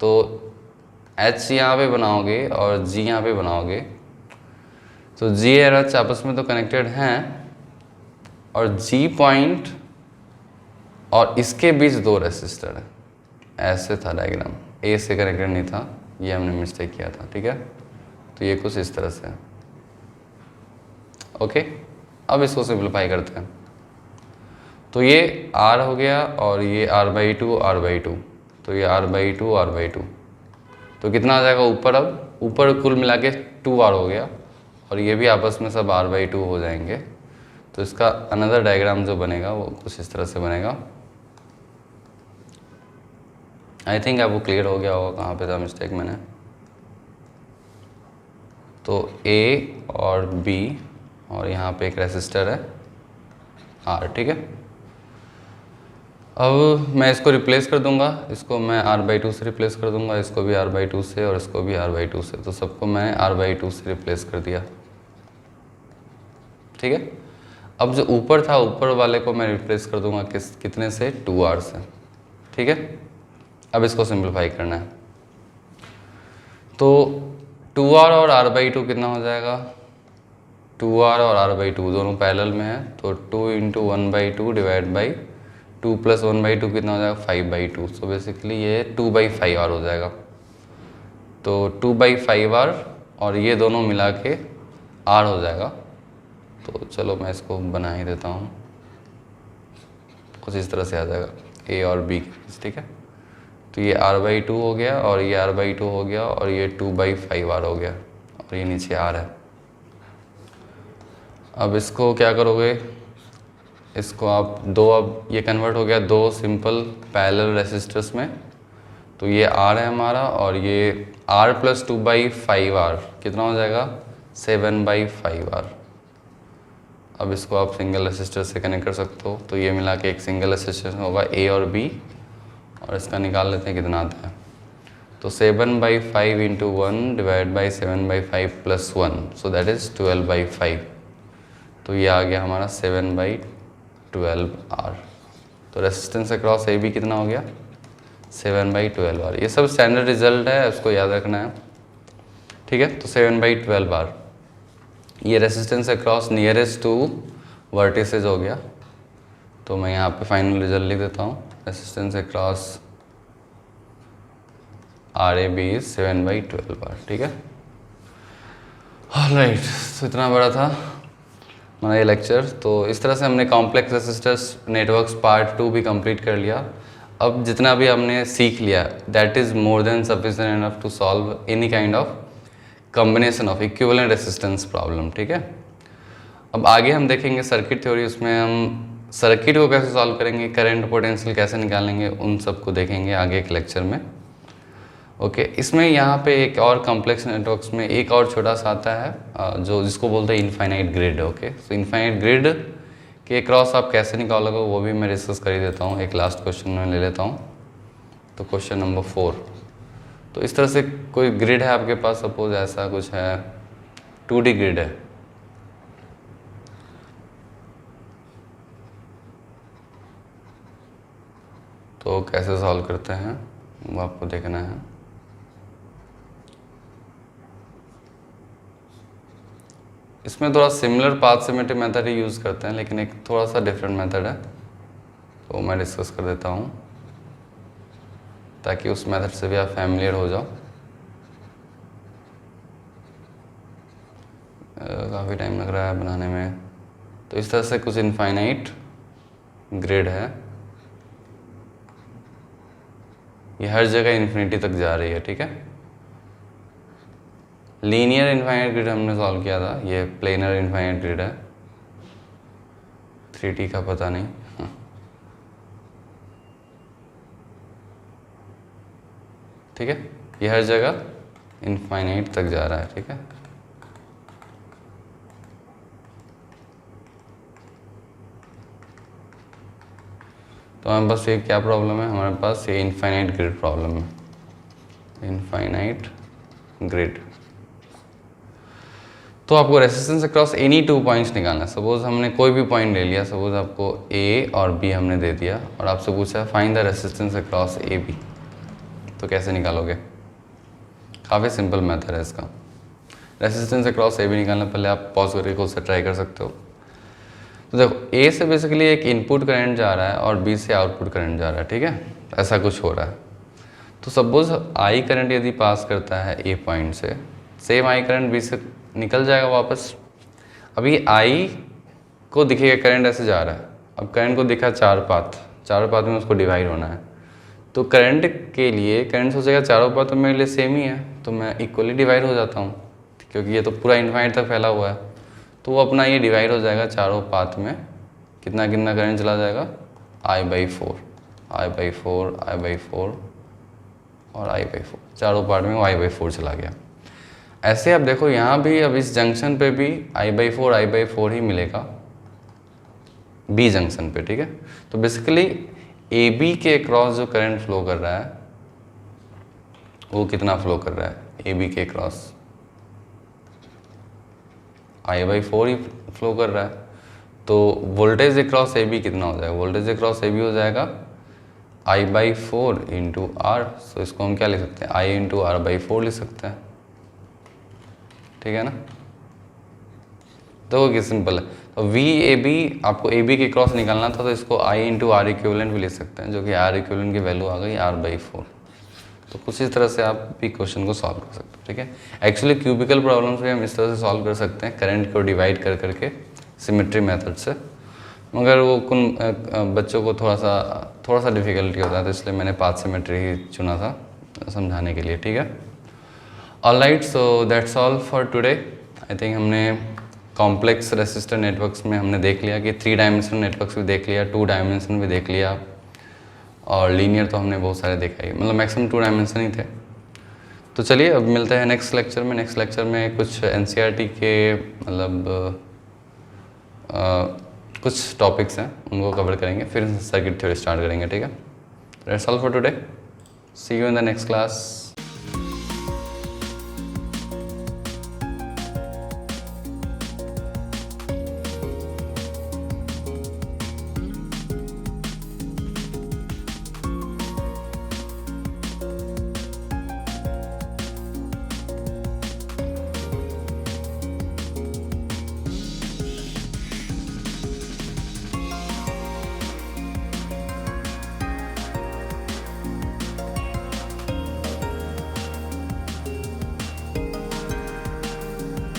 तो एच यहाँ पे बनाओगे और जी यहाँ पे बनाओगे, तो जी और एच आपस में तो कनेक्टेड हैं, और जी पॉइंट और इसके बीच दो रेसिस्टर है, ऐसे था डायग्राम, ए से कनेक्टेड नहीं था, ये हमने मिस्टेक किया था, ठीक है। तो ये कुछ इस तरह से है। ओके, अब इसको सिंप्लीफाई करते हैं। तो ये r हो गया, और ये r/2, तो ये r/2, तो कितना आ जाएगा ऊपर, अब ऊपर कुल मिला के 2r हो गया, और ये भी आपस में सब r/2 हो जाएंगे। तो इसका अनदर डायग्राम जो बनेगा वो कुछ इस तरह से बनेगा। आई थिंक आपको क्लियर हो गया होगा कहाँ पे था मिस्टेक मैंने। तो A और B, और यहाँ पे एक रेसिस्टर है R, ठीक है। अब मैं इसको रिप्लेस कर दूंगा, इसको मैं r/2 से रिप्लेस कर दूंगा, इसको भी r/2 से, और इसको भी r/2 से, तो सबको मैंने r/2 से रिप्लेस कर दिया, ठीक है। अब जो ऊपर था, ऊपर वाले को मैं रिप्लेस कर दूंगा कितने से, 2r से, ठीक है। अब इसको सिंप्लीफाई करना है, तो 2r और r/2 कितना हो जाएगा, 2r और r/2 दोनों पैरेलल में है, तो 2 × 1/2 डिवाइड बाई 2 + 1/2 कितना हो जाएगा, 5/2। सो बेसिकली ये 2/5r हो जाएगा, तो 2/5r, और ये दोनों मिला के r हो जाएगा। तो चलो मैं इसको बना ही देता हूँ, कुछ इस तरह से आ जाएगा a और b, ठीक है। तो ये r/2 हो गया, और ये r/2 हो गया, और ये 2/5r हो गया, और ये नीचे r है। अब इसको क्या करोगे, इसको आप अब ये कन्वर्ट हो गया दो सिंपल पैरेलल रेसिस्टर्स में, तो ये r है हमारा, और ये r + 2/5r कितना हो जाएगा, 7/5r। अब इसको आप सिंगल रेसिस्टर से कनेक्ट कर सकते हो, तो ये मिला के एक सिंगल रेसिस्टर होगा a और b, और इसका निकाल लेते हैं कितना आता है। तो 7/5 × 1 divide by 7/5 + 1, so that is 12/5। तो ये आ गया हमारा 7/12r। तो रेसिस्टेंस अक्रॉस ए बी कितना हो गया, 7/12r। ये सब स्टैंडर्ड रिजल्ट है, उसको याद रखना है, ठीक है। तो 7/12r ये resistance across nearest two vertices हो गया। तो मैं यहाँ पे फाइनल रिजल्ट लिख देता हूँ, resistance across RAB is 7/12r, ठीक है। ऑलराइट, तो इतना बड़ा था हमारा ये लेक्चर। तो इस तरह से हमने कॉम्प्लेक्स रेसिस्टर्स नेटवर्क्स पार्ट 2 भी कंप्लीट कर लिया। अब जितना भी हमने सीख लिया, that is more than sufficient enough to solve any kind of combination of equivalent resistance problem, ठीक है। अब आगे हम देखेंगे सर्किट थ्योरी, उसमें हम सर्किट को कैसे सॉल्व करेंगे, करंट पोटेंशियल कैसे निकालेंगे, उन सब को देखेंगे आगे के लेक्चर में। ओके, इसमें यहाँ पे एक और कॉम्प्लेक्स नेटवर्क्स में एक और छोटा सा आता है जो जिसको बोलते हैं इनफाइनाइट ग्रिड। ओके, सो इनफाइनाइट ग्रिड के क्रॉस आप कैसे निकालोगे वो भी मैं डिस्कस कर ही देता हूँ। एक लास्ट क्वेश्चन में ले लेता हूँ, तो क्वेश्चन नंबर 4। तो इस तरह से कोई ग्रिड है आपके पास, सपोज ऐसा कुछ है, 2D ग्रिड है। तो कैसे सॉल्व करते हैं वो आपको देखना है। इसमें थोड़ा सिमिलर पाथ सिमेट्री मेथड ही यूज़ करते हैं, लेकिन एक थोड़ा सा डिफरेंट मेथड है, तो मैं डिस्कस कर देता हूँ ताकि उस मेथड से भी आप फैमिलियर हो जाओ। काफ़ी टाइम लग रहा है बनाने में। तो इस तरह से कुछ इनफाइनाइट ग्रिड है, ये हर जगह इन्फिनिटी तक जा रही है, ठीक है। लीनियर इनफाइनाइट ग्रिड हमने सॉल्व किया था, ये प्लेनर इनफाइनाइट ग्रिड है, 3D का पता नहीं। ठीक है, ये हर जगह इनफाइनाइट तक जा रहा है, ठीक है। तो हमारे पास ये क्या प्रॉब्लम है, हमारे पास ये इनफाइनाइट ग्रिड प्रॉब्लम है, इनफाइनाइट ग्रिड। तो आपको रेसिस्टेंस अक्रॉस एनी 2 पॉइंट्स निकालना है। सपोज हमने कोई भी पॉइंट ले लिया, सपोज आपको ए और बी हमने दे दिया और आपसे पूछा find the resistance across A B, तो कैसे निकालोगे? काफ़ी सिंपल मेथड है इसका। रेसिस्टेंस अक्रॉस ए बी निकालना, पहले आप पॉज करके खुद से ट्राई कर सकते हो। तो देखो, ए से बेसिकली एक इनपुट करंट जा रहा है और बी से आउटपुट करंट जा रहा है, ठीक है, ऐसा कुछ हो रहा है। तो सपोज आई करंट यदि पास करता है ए पॉइंट से, सेम आई करंट बी से निकल जाएगा वापस। अभी आई को दिखेगा करंट ऐसे जा रहा है, अब करंट को दिखा चार पाथ में उसको डिवाइड होना है, तो करंट के लिए करंट सोचेगा चारों पाथ मेरे लिए सेम ही है, तो मैं इक्वली डिवाइड हो जाता हूँ, क्योंकि ये तो पूरा इन्फाइनाइट तक फैला हुआ है। तो वो अपना ये डिवाइड हो जाएगा चारों पाथ में, कितना कितना करंट चला जाएगा, I/4 और I/4, चारों पार्ट में I/4 चला गया। ऐसे आप देखो यहाँ भी, अब इस जंक्शन पे भी I/4 ही मिलेगा बी जंक्शन पे, ठीक है। तो बेसिकली ए बी के क्रॉस जो करंट फ्लो कर रहा है वो कितना फ्लो कर रहा है, ए बी के क्रॉस I/4 ही फ्लो कर रहा है। तो वोल्टेज अक्रॉस ए बी कितना हो जाएगा, वोल्टेज अक्रॉस ए बी हो जाएगा I/4 इंटू आर। सो इसको हम क्या लिख सकते हैं, I इंटू R/4 लिख सकते हैं, ठीक है ना। तो वो सिंपल है। तो वी ए बी, आपको ए बी के क्रॉस निकालना था, तो इसको I इंटू आर इक्विवेलेंट भी लिख सकते हैं, जो कि आर इक्विवेलेंट की वैल्यू आ गई R/4। तो कुछ इस तरह से आप भी क्वेश्चन को सॉल्व कर सकते हो, ठीक है। एक्चुअली क्यूबिकल प्रॉब्लम्स भी हम इस तरह से सॉल्व कर सकते हैं, करंट को डिवाइड कर करके सिमेट्री मेथड से, मगर वो कुछ बच्चों को थोड़ा सा डिफ़िकल्टी होता है, तो इसलिए मैंने पाथ सिमेट्री ही चुना था समझाने के लिए, ठीक है। Alright, so that's all for today. I think हमने कॉम्प्लेक्स रेसिस्टर नेटवर्क्स में हमने देख लिया कि 3 डायमेंशनल नेटवर्क्स भी देख लिया, 2 डायमेंशन भी देख लिया, और लीनियर तो हमने बहुत सारे देखा ही, मतलब मैक्सिमम 2 डायमेंशन ही थे। तो चलिए अब मिलते हैं नेक्स्ट लेक्चर में। नेक्स्ट लेक्चर में कुछ एनसीईआरटी के मतलब कुछ टॉपिक्स हैं, उनको कवर करेंगे, फिर सर्किट थ्योरी स्टार्ट करेंगे, ठीक है। That's all for today, see you in the next class.